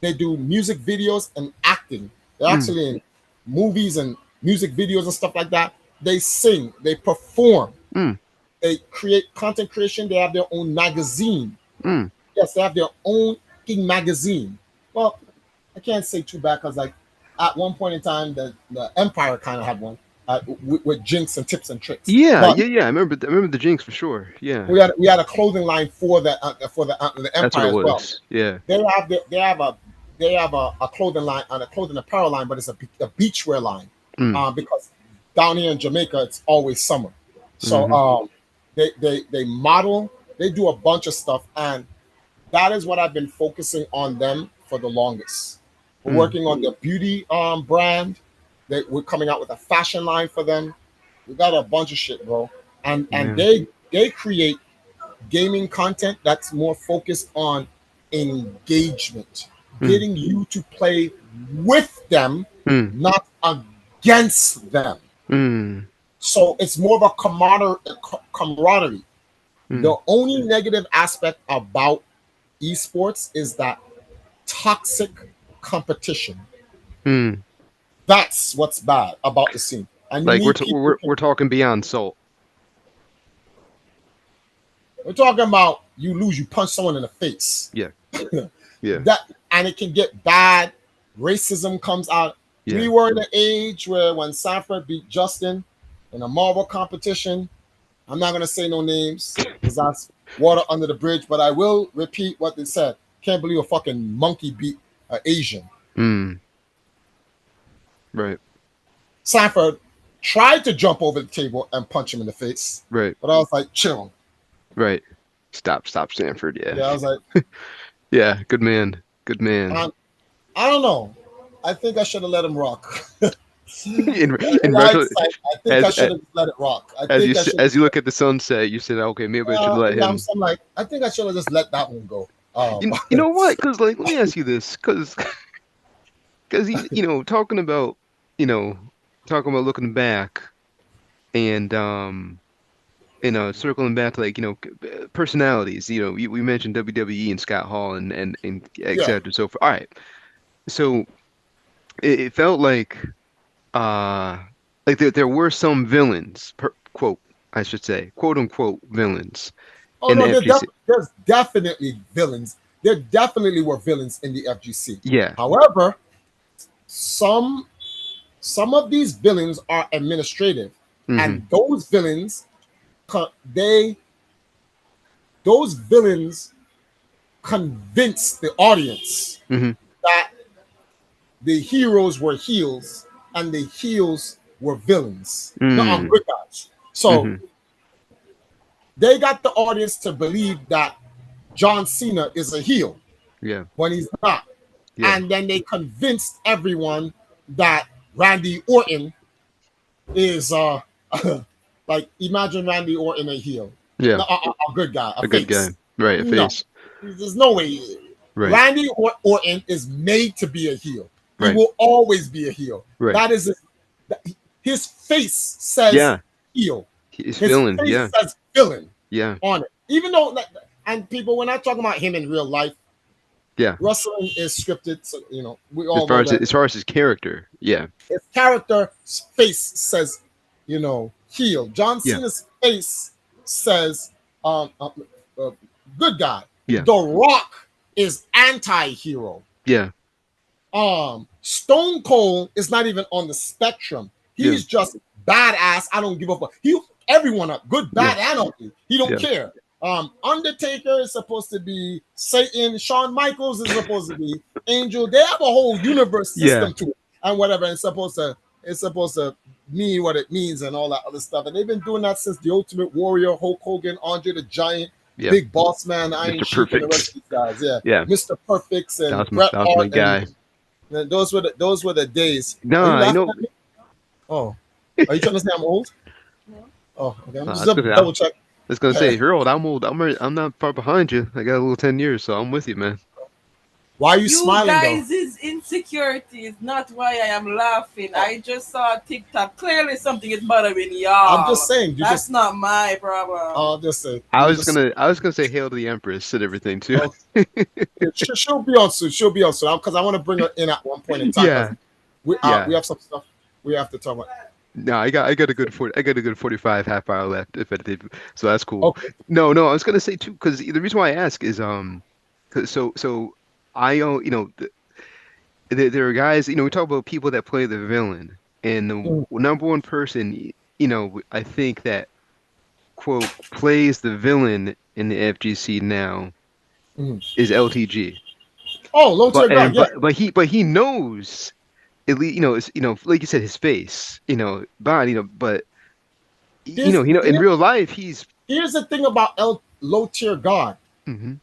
They do music videos and acting. They're actually in movies and music videos and stuff like that. They sing, they perform. They create content creation. They have their own magazine. Yes, they have their own magazine. Well, I can't say too bad because like at one point in time, the Empire kind of had one with Jinx and tips and tricks. Yeah. I remember the Jinx for sure. Yeah. We had a clothing line for the Empire That's what it as well. was. Yeah. They have a clothing line and a clothing apparel line, but it's a beachwear line because down here in Jamaica it's always summer. So they model, they do a bunch of stuff, and that is what I've been focusing on them for the longest. We're working on their beauty brand. We're coming out with a fashion line for them. We got a bunch of shit, bro. And they create gaming content that's more focused on engagement, getting you to play with them, not against them. So it's more of a camaraderie. The only negative aspect about esports is that toxic competition. That's what's bad about the scene. And like we're talking beyond Salt. We're talking about you lose, you punch someone in the face. Yeah. Yeah. And it can get bad. Racism comes out. Yeah. We were in an age where when Sanford beat Justin in a Marvel competition, I'm not gonna say no names because that's water under the bridge, but I will repeat what they said. Can't believe a fucking monkey beat an Asian. Right. Sanford tried to jump over the table and punch him in the face. Right. But I was like, chill. Right. Stop Stanford. Yeah. Yeah, I was like, Yeah. Good man. Good man. I don't know. I think I should have let him rock. In In retro, hindsight, I think as I should have let it rock. I as think I should. as you look at the sunset, you said, okay, maybe I should let Yeah, him. I'm like, I think I should have just let that one go. You know what? Because like, let me ask you this, because talking about you know talking about looking back and circling back to like personalities. We mentioned WWE and Scott Hall and et yeah. cetera and so forth. All right, so it felt uh like there were some villains, quote I should say, quote unquote villains Oh in the no, FGC. there's definitely villains. There definitely were villains in the FGC. Yeah. However, some some of these villains are administrative, Hmm. and they those villains convince the audience Hmm. that the heroes were heels and the heels were villains. No, Mm. good guys. So Hmm. they got the audience to believe that John Cena is a heel Yeah. when he's not. Yeah. And then they convinced everyone that Randy Orton is like, imagine Randy Orton a heel. Yeah. No, a good guy, a A good guy. face. Right. A No, face. there's no way. Right. Randy Orton is made to be a heel. He Right. will always be a heel. Right. That is his face says Yeah. heel. He's His villain. face Yeah. says villain Yeah. on it. Even though, and people, we're not talking about him in real life. Yeah. Wrestling is scripted, so we all know that. As far as his character. Yeah. His character's face says, heel. John Yeah. Cena's face says, uh, good guy. Yeah. The Rock is anti-hero. Yeah. Stone Cold is not even on the spectrum. He's just badass. I don't give a fuck. He everyone up, good, bad, and ugly. He don't care. Undertaker is supposed to be Satan. Shawn Michaels is supposed to be Angel. They have a whole universe system to it, and whatever. It's supposed to mean what it means and all that other stuff. And they've been doing that since the Ultimate Warrior, Hulk Hogan, Andre the Giant, Big Boss Man, Iron Sheik, and the rest of these guys. Yeah. Mr. Perfects and Bret Hart. Guy. And those were the days. No, I know. Oh, are you trying to say I'm old? No. Oh, okay. I'm just That's double check. I was gonna say, if you're old, I'm old. I'm not far behind you. I got a little 10 years, so I'm with you, man. Why are you smiling, guys' though? insecurity is not why I am laughing. I just saw TikTok. Clearly something is bothering y'all. I'm just saying. That's not my problem. I'll just say. I was gonna say hail to the Empress and everything too. She'll be on soon. She'll be on soon because I want to bring her in at one point in time. Yeah. We have some stuff we have to talk about. No, I got a good 45 half hour left, if anything. So that's cool. Okay. No, I was gonna say too, because the reason why I ask is 'cause so I there are guys, we talk about people that play the villain, and the number one person, I think that quote plays the villain in the FGC now is LTG. Oh, low tier guy, yeah. But he knows, at least it's, like you said, his face, body, but in real life he's. Here's the thing about low tier God. Mm-hmm.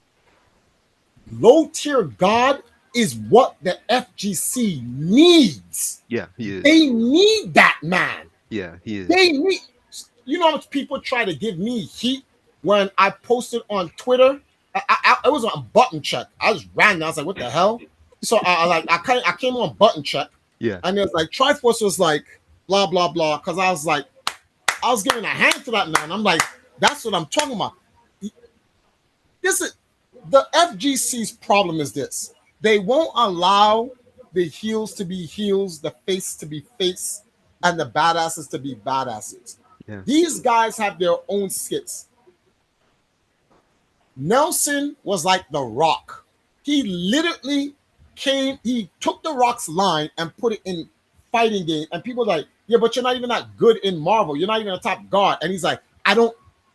Low tier God is what the FGC needs. Yeah, he is. They need that man. Yeah, he is. They need. You know how much people try to give me heat when I posted on Twitter? It was on Button Check. I just ran there. I was like, what the hell? So I came on Button Check. Yeah. And it was like Triforce was like blah blah blah. Cause I was giving a hand to that man. I'm like, that's what I'm talking about. This is the FGC's problem is this. They won't allow the heels to be heels, the face to be face, and the badasses to be badasses. Yeah. These guys have their own skits. Nelson was like The Rock. He literally he took The Rock's line and put it in fighting game. And people are like, yeah, but you're not even that good in Marvel. You're not even a top god. And he's like,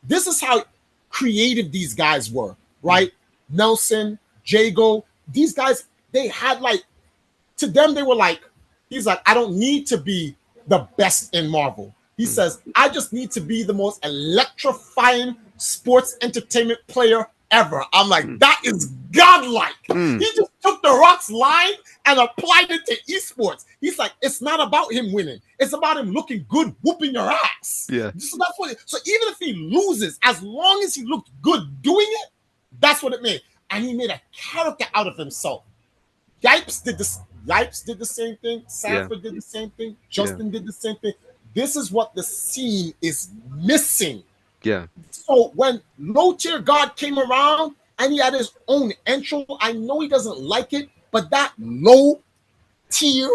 this is how creative these guys were, right? Nelson, Jago, these guys, they had to them, they were like, he's like, I don't need to be the best in Marvel. He says, I just need to be the most electrifying sports entertainment player ever. I'm like, Mm. that is godlike. Mm. He just took the Rock's line and applied it to esports. He's like, it's not about him winning. It's about him looking good, whooping your ass. Yeah. So that's what. So even if he loses, as long as he looked good doing it, that's what it made. And he made a character out of himself. Yipes did this. Yipes did the same thing. Sanford did the same thing. Justin did the same thing. This is what the scene is missing. Yeah. So when Low Tier God came around and he had his own intro, I know he doesn't like it, but that Low Tier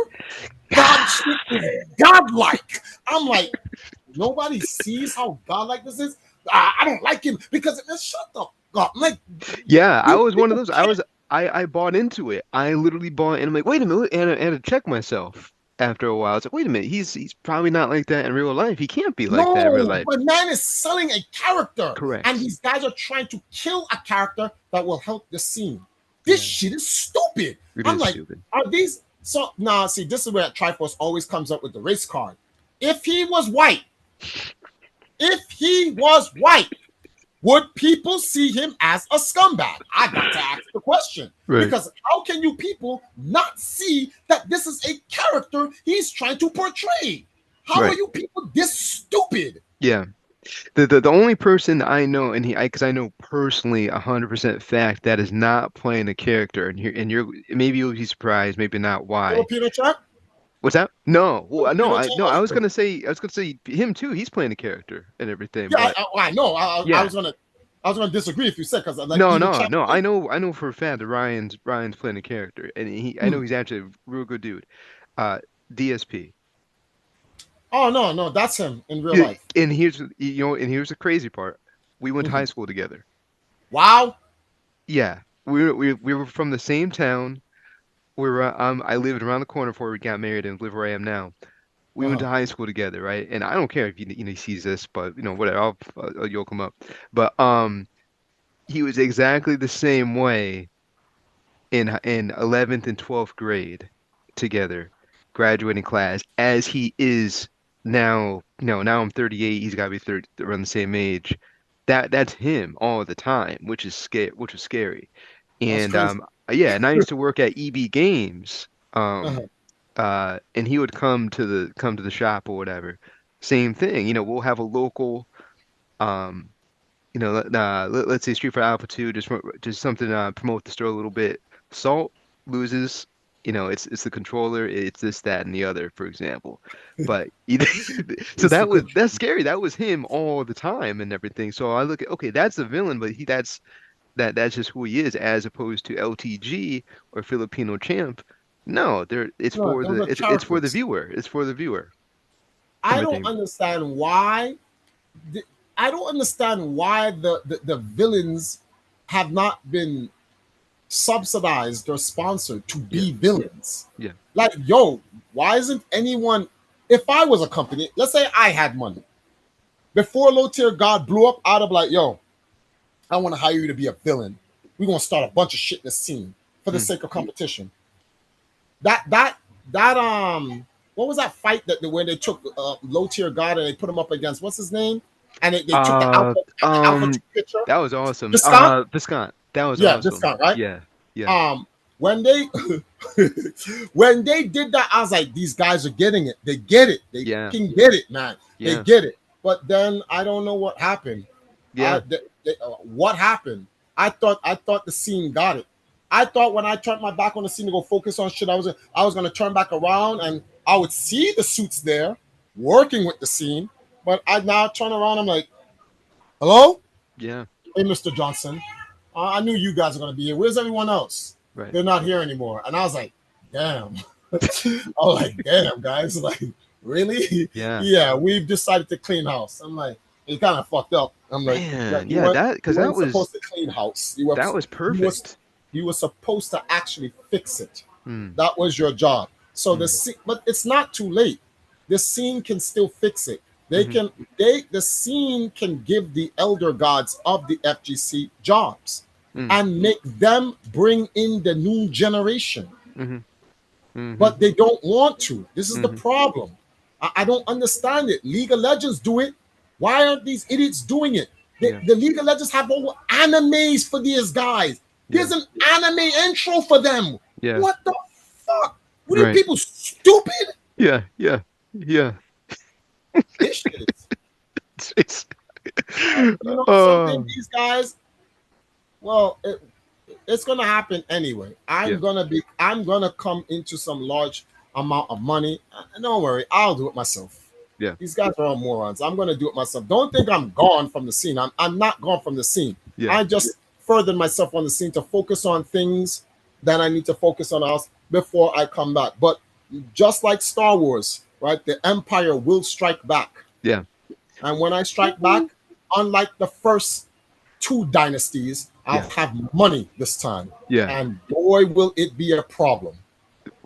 God shit is godlike. I'm like, nobody sees how godlike this is. I don't like him because man, shut the fuck. I'm like, Yeah, I was one of those. I bought into it. I literally bought, and I'm like, wait a minute, and I had to check myself after a while. It's like, wait a minute, he's probably not like that in real life. He can't be like that in real life. but man is selling a character. Correct. And these guys are trying to kill a character that will help the scene. This shit is stupid. It I'm is like, stupid. are these so nah, see, this is where Triforce always comes up with the race card. If he was white, would people see him as a scumbag? I got to ask the question. Right. Because how can you people not see that this is a character he's trying to portray? How Right. are you people this stupid? Yeah. The only person I know, and because I know personally 100% fact that is not playing a character, and you're maybe you'll be surprised, maybe not why. Filipino Chuck? What's that? No, well, no, Filipino I Chuck? was gonna say him too. He's playing a character and everything. Yeah, But I know. I Yeah. was gonna disagree if you said because like no, even no, Chuck- no. I know for a fact that Ryan's playing a character, and I know he's actually a real good dude. DSP. Oh no, that's him in real Yeah, life. and here's the crazy part. We went to high school together. Wow. Yeah, we were from the same town. I lived around the corner before we got married and live where I am now. We went to high school together, right? And I don't care if he sees this, but whatever. I'll yoke him up. But he was exactly the same way in 11th and 12th grade together, graduating class, as he is now. Now I'm 38. He's got to be 30, around the same age. That's him all the time, which is scary. That's And crazy. yeah, and I used to work at EB Games. Uh-huh. And he would come to the shop or whatever. Same thing, we'll have a local, um, let's say Street Fighter Alpha 2, just something to promote the store a little bit. Salt loses, it's the controller, it's this, that, and the other, for example. But so that's scary. That was him all the time and everything. So I look at, okay, that's the villain, but that's just who he is, as opposed to LTG or Filipino Champ. No, it's No, for those the are it's for the characters. viewer. It's for the viewer. I Everything. don't understand why. I don't understand why the villains have not been subsidized or sponsored to be villains. Yeah. Like, yo, why isn't anyone? If I was a company, let's say I had money before Low Tier God blew up, I'd have like, yo, I want to hire you to be a villain. We're gonna start a bunch of shit in the scene for the sake of competition. That what was that fight where they took Low Tier God and they put him up against what's his name? And they took the Alpha 2 picture. That was awesome. Viscount? Viscount. That was Yeah, awesome. Viscount, right? Yeah. When they when they did that, I was like, these guys are getting it. They get it. They fucking get it, man. Yeah. They get it. But then I don't know what happened. Yeah. What happened? I thought the scene got it. I thought when I turned my back on the scene to go focus on shit, I was gonna turn back around and I would see the suits there working with the scene. But I now turn around, I'm like, hello? Yeah. Hey, Mr. Johnson. I knew you guys were gonna be here. Where's everyone else? Right. They're not here anymore. And I was like, damn. I was like, damn, guys. Like, really? Yeah. Yeah, we've decided to clean house. I'm like, it kind of fucked up. I'm like, Man, you yeah, weren't- that because you that weren't was supposed to clean house. that was perfect. You were supposed to actually fix it. Hmm. That was your job. So but it's not too late. The scene can still fix it. The scene can give the elder gods of the FGC jobs and make them bring in the new generation. But they don't want to. This is the problem. I don't understand it. League of Legends do it. Why aren't these idiots doing it? The League of Legends have all animes for these guys. There's an anime intro for them. Yeah. What the fuck? What are you people stupid? Yeah. This shit is. It's You know something, these guys. Well, it's gonna happen anyway. I'm gonna come into some large amount of money. Don't worry, I'll do it myself. Yeah. These guys are all morons. I'm gonna do it myself. Don't think I'm gone from the scene. I'm not gone from the scene. Yeah. I just furthered myself on the scene to focus on things that I need to focus on else before I come back. But just like Star Wars, right? The Empire will strike back. Yeah. And when I strike back, unlike the first two dynasties, I'll have money this time. Yeah. And boy, will it be a problem.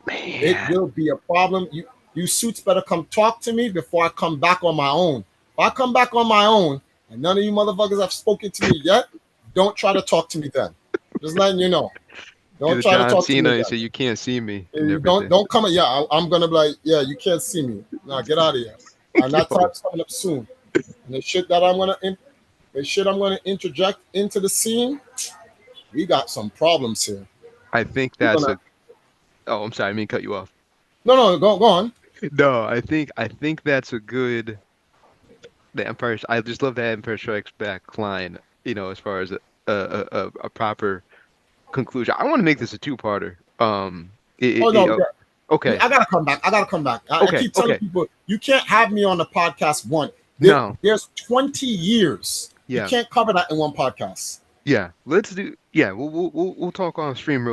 Man. It will be a problem. You suits better come talk to me before I come back on my own. If I come back on my own and none of you motherfuckers have spoken to me yet, don't try to talk to me then. Just letting you know. Don't try to talk to me. So you can't see me. Don't come. Yeah, I'm gonna be like, yeah, you can't see me. Now get out of here. And that time's coming up soon. And the shit that I'm gonna interject into the scene, we got some problems here. I think that's Oh, I'm sorry, I mean cut you off. No, go on. No, I think that's a good. The Empire. I just love the Empire Strikes Back line. You know, as far as a proper conclusion. I want to make this a two-parter. Okay. I gotta come back. I keep telling people you can't have me on the podcast one. There's 20 years. Yeah. You can't cover that in one podcast. Yeah, let's do. Yeah, we'll talk on stream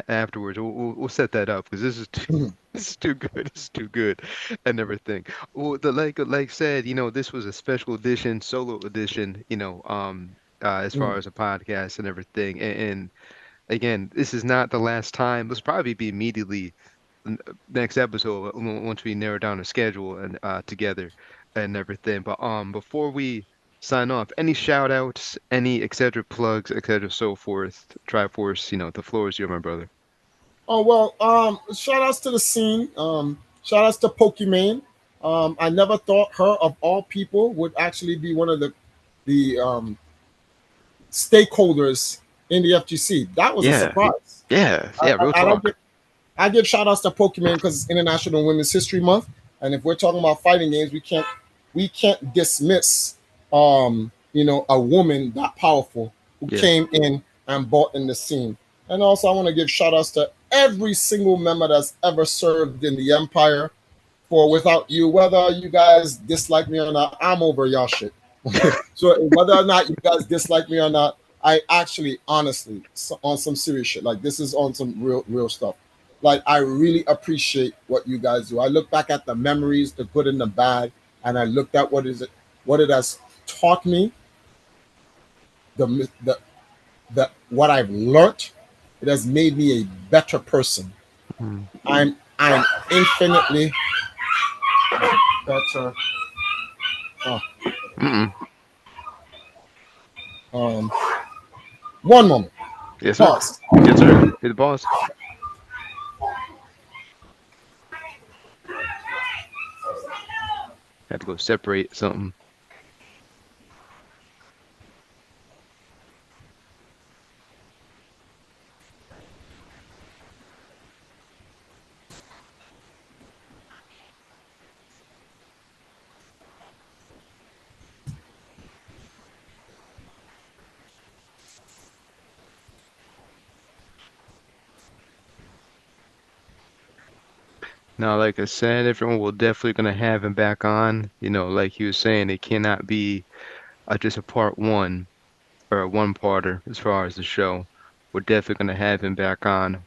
afterwards. We'll set that up because this is too good. This is too good, and everything. Well, like said, you know, this was a special edition, solo edition. You know, as far as a podcast and everything. And again, this is not the last time. This will probably be immediately next episode once we narrow down a schedule and together and everything. But before we sign off, any shout outs, any etc plugs, etc so forth, Triforce, you know, the floor is yours, my brother. Oh well, shout outs to the scene, shout outs to Pokimane. I never thought her of all people would actually be one of the stakeholders in the FGC. That was a surprise. Real talk. I give shout outs to Pokimane because it's International Women's History Month, and if we're talking about fighting games, we can't dismiss you know, a woman that powerful who came in and bought in the scene. And also I want to give shout outs to every single member that's ever served in the Empire. For without you, whether you guys dislike me or not, I'm over y'all shit. So whether or not you guys dislike me or not, I actually honestly on some serious shit. Like this is on some real stuff. Like I really appreciate what you guys do. I look back at the memories, the good and the bad, and I looked at what it has taught me, the what I've learned. It has made me a better person. I'm infinitely better. One moment. Yes, sir. Pause. Yes, sir. Hit the boss. Had to go separate something. Now, like I said, everyone will definitely gonna have him back on. You know, like he was saying, it cannot be just a part one or a one-parter as far as the show. We're definitely gonna have him back on,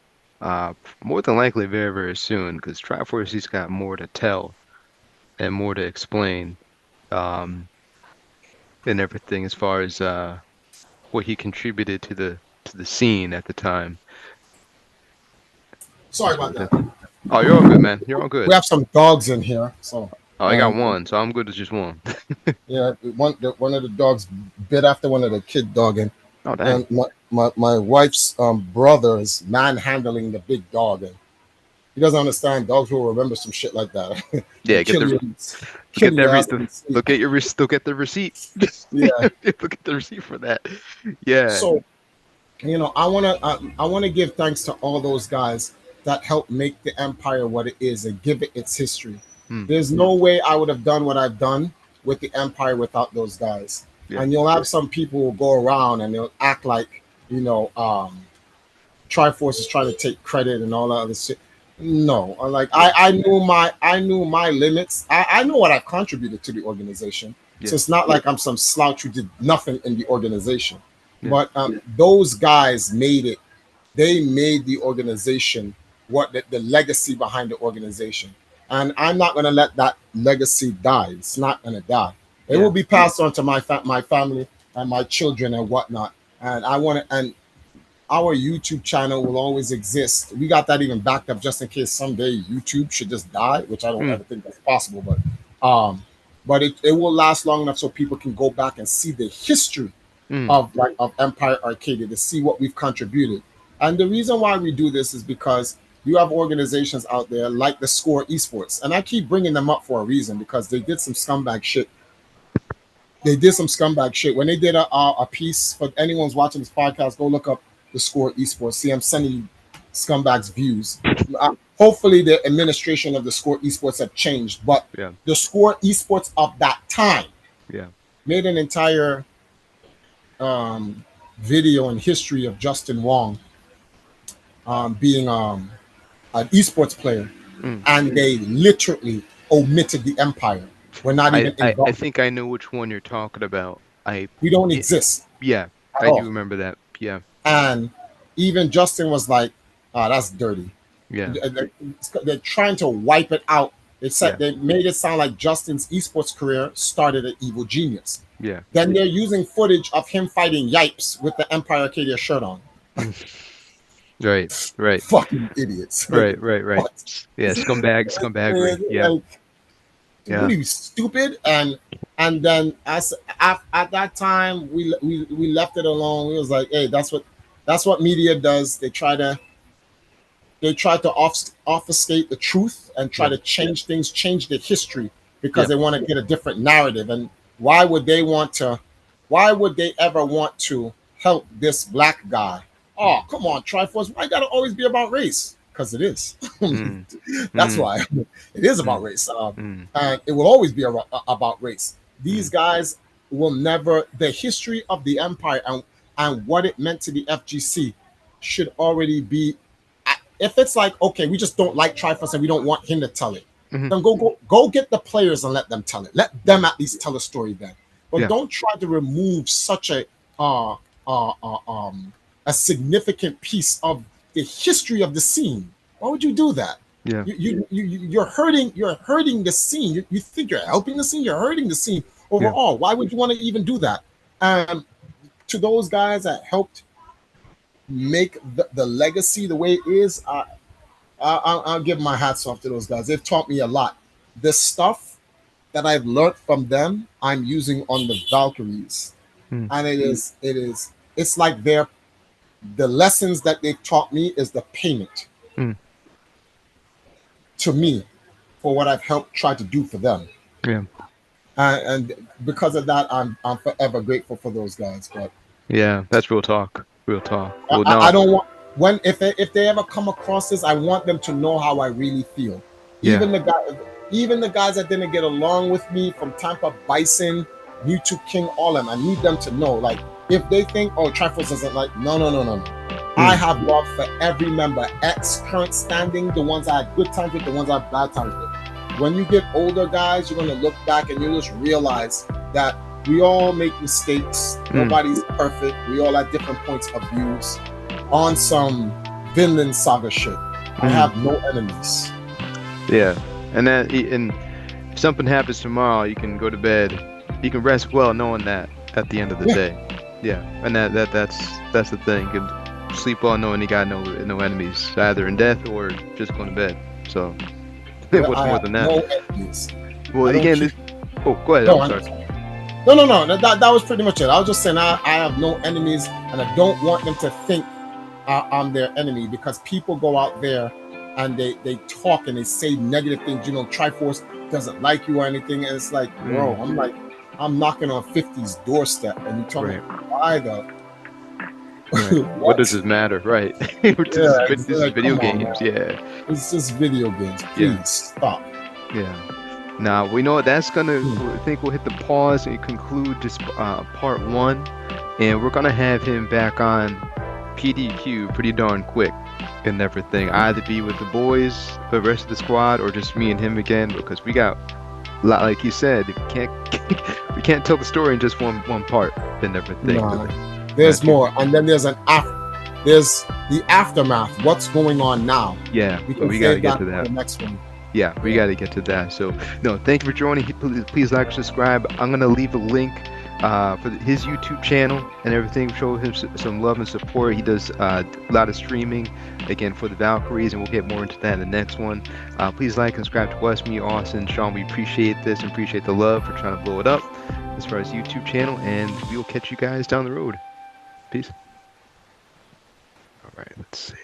more than likely very, very soon, because Triforce he's got more to tell and more to explain, and everything as far as what he contributed to the scene at the time. Sorry about that. Oh, you're all good, man. You're all good. We have some dogs in here, so. Oh, I got one, so I'm good as just one. Yeah, one of the dogs bit after one of the kid dogging. Oh, dang. And my wife's brother is manhandling the big dog, and He doesn't understand. Dogs will remember some shit like that. Yeah, get Kill the you, get kill that your ass in receipt. your sleep. Look at your look at the receipt. Yeah. Look at the receipt for that. Yeah. So, I wanna give thanks to all those guys that helped make the empire what it is and give it its history. Mm, There's no way I would have done what I've done with the empire without those guys. yeah. And you'll have some people who go around and they'll act like, Triforce is trying to take credit and all that other shit. No, I knew my limits. I know what I contributed to the organization. Yeah. So it's not like I'm some slouch who did nothing in the organization. Yeah. But those guys made it. They made the organization what the legacy behind the organization. And I'm not gonna let that legacy die. It's not gonna die. It Yeah. will be passed on to my family and my children and whatnot. And and our YouTube channel will always exist. We got that even backed up just in case someday YouTube should just die, which I don't Mm. ever think that's possible. But it will last long enough so people can go back and see the history Mm. of Empire Arcadia to see what we've contributed. And the reason why we do this is because you have organizations out there like the Score Esports, and I keep bringing them up for a reason because they did some scumbag shit. They did some scumbag shit when they did a piece. For anyone's watching this podcast, go look up the Score Esports. See, I'm sending you scumbags views. Hopefully, the administration of the Score Esports have changed, but Yeah. the Score Esports of that time Yeah. made an entire video and history of Justin Wong being an esports player, Mm. and they literally omitted the Empire. We're not even I involved. think I know which one you're talking about. We don't Yeah. exist Yeah. at I all. do remember that. Yeah. And even Justin was like, "Oh, that's dirty." Yeah. They're trying to wipe it out. They said Yeah. they made it sound like Justin's esports career started at Evil Genius. Yeah. Then they're using footage of him fighting Yipes with the Empire Arcadia shirt on. Right. Right. Fucking idiots. Right. Right. Right. What? Yeah. Scumbaggery. Yeah. Yeah. Really stupid. And then at that time we left it alone. We was like, hey, that's what media does. They try to obfuscate the truth and try to change things, change the history because they want to get a different narrative. And why would they ever want to help this black guy? Oh, come on, Triforce. Why gotta always be about race? Because it is. Mm. That's Mm. why it is about race. Mm. And it will always be about race. These guys will never. The history of the Empire and what it meant to the FGC should already be. If it's like, okay, we just don't like Triforce and we don't want him to tell it, Mhm. then go get the players and let them tell it. Let them at least tell a story then. But Yeah. don't try to remove such a significant piece of the history of the scene. Why would you do that? Yeah. You're hurting the scene. You think you're helping the scene, you're hurting the scene overall. Why would you want to even do that? To those guys that helped make the legacy the way it is, I'll give my hats off to those guys. They've taught me a lot. The stuff that I've learned from them, I'm using on the Valkyries, Hmm. and it's like the lessons that they've taught me is the payment Hmm. to me for what I've helped try to do for them. Yeah. And because of that, I'm forever grateful for those guys. But Yeah. That's real talk. Real talk. Well, no. I don't want if they ever come across this, I want them to know how I really feel. Yeah. Even the guys that didn't get along with me from Tampa Bison, YouTube King, all of them. I need them to know, like, if they think, oh, Triforce doesn't like, no. I have love for every member, ex, current standing, the ones I had good times with, the ones I had bad times with. When you get older, guys, you're gonna look back and you'll just realize that we all make mistakes. Nobody's perfect. We all have different points of views on some Vinland Saga shit. I have no enemies. Yeah. And if something happens tomorrow, you can go to bed. You can rest well knowing that at the end of the day. Yeah. And that's the thing. You can sleep well knowing you got no enemies, either in death or just going to bed. So what's more than that? No enemies. Well, again, go ahead. No, I'm sorry. No. That was pretty much it. I was just saying I have no enemies, and I don't want them to think I'm their enemy, because people go out there and they talk and they say negative things. You know, Triforce doesn't like you or anything, and it's like, bro, I'm knocking on 50's doorstep, and you talking why the. Right. What does this matter, right? This is like, video come on, games, man. yeah. It's just video games. Please stop. Yeah. Now we know what that's gonna. I think we'll hit the pause and conclude this part 1, and we're gonna have him back on PDQ pretty darn quick and everything. Either be with the boys, the rest of the squad, or just me and him again, because we got a lot. Like he said, we can't tell the story in just one part and everything. Nah. There's more, and then there's there's the aftermath. What's going on now? Yeah, we gotta get to that. The next one. Yeah, we gotta get to that. So, no, thank you for joining. Please like, subscribe. I'm gonna leave a link for his YouTube channel and everything. Show him some love and support. He does a lot of streaming again for the Valkyries, and we'll get more into that in the next one. Please like and subscribe to us, me, Austin, Sean. We appreciate this and appreciate the love for trying to blow it up as far as YouTube channel, and we will catch you guys down the road. Peace. All right, let's see.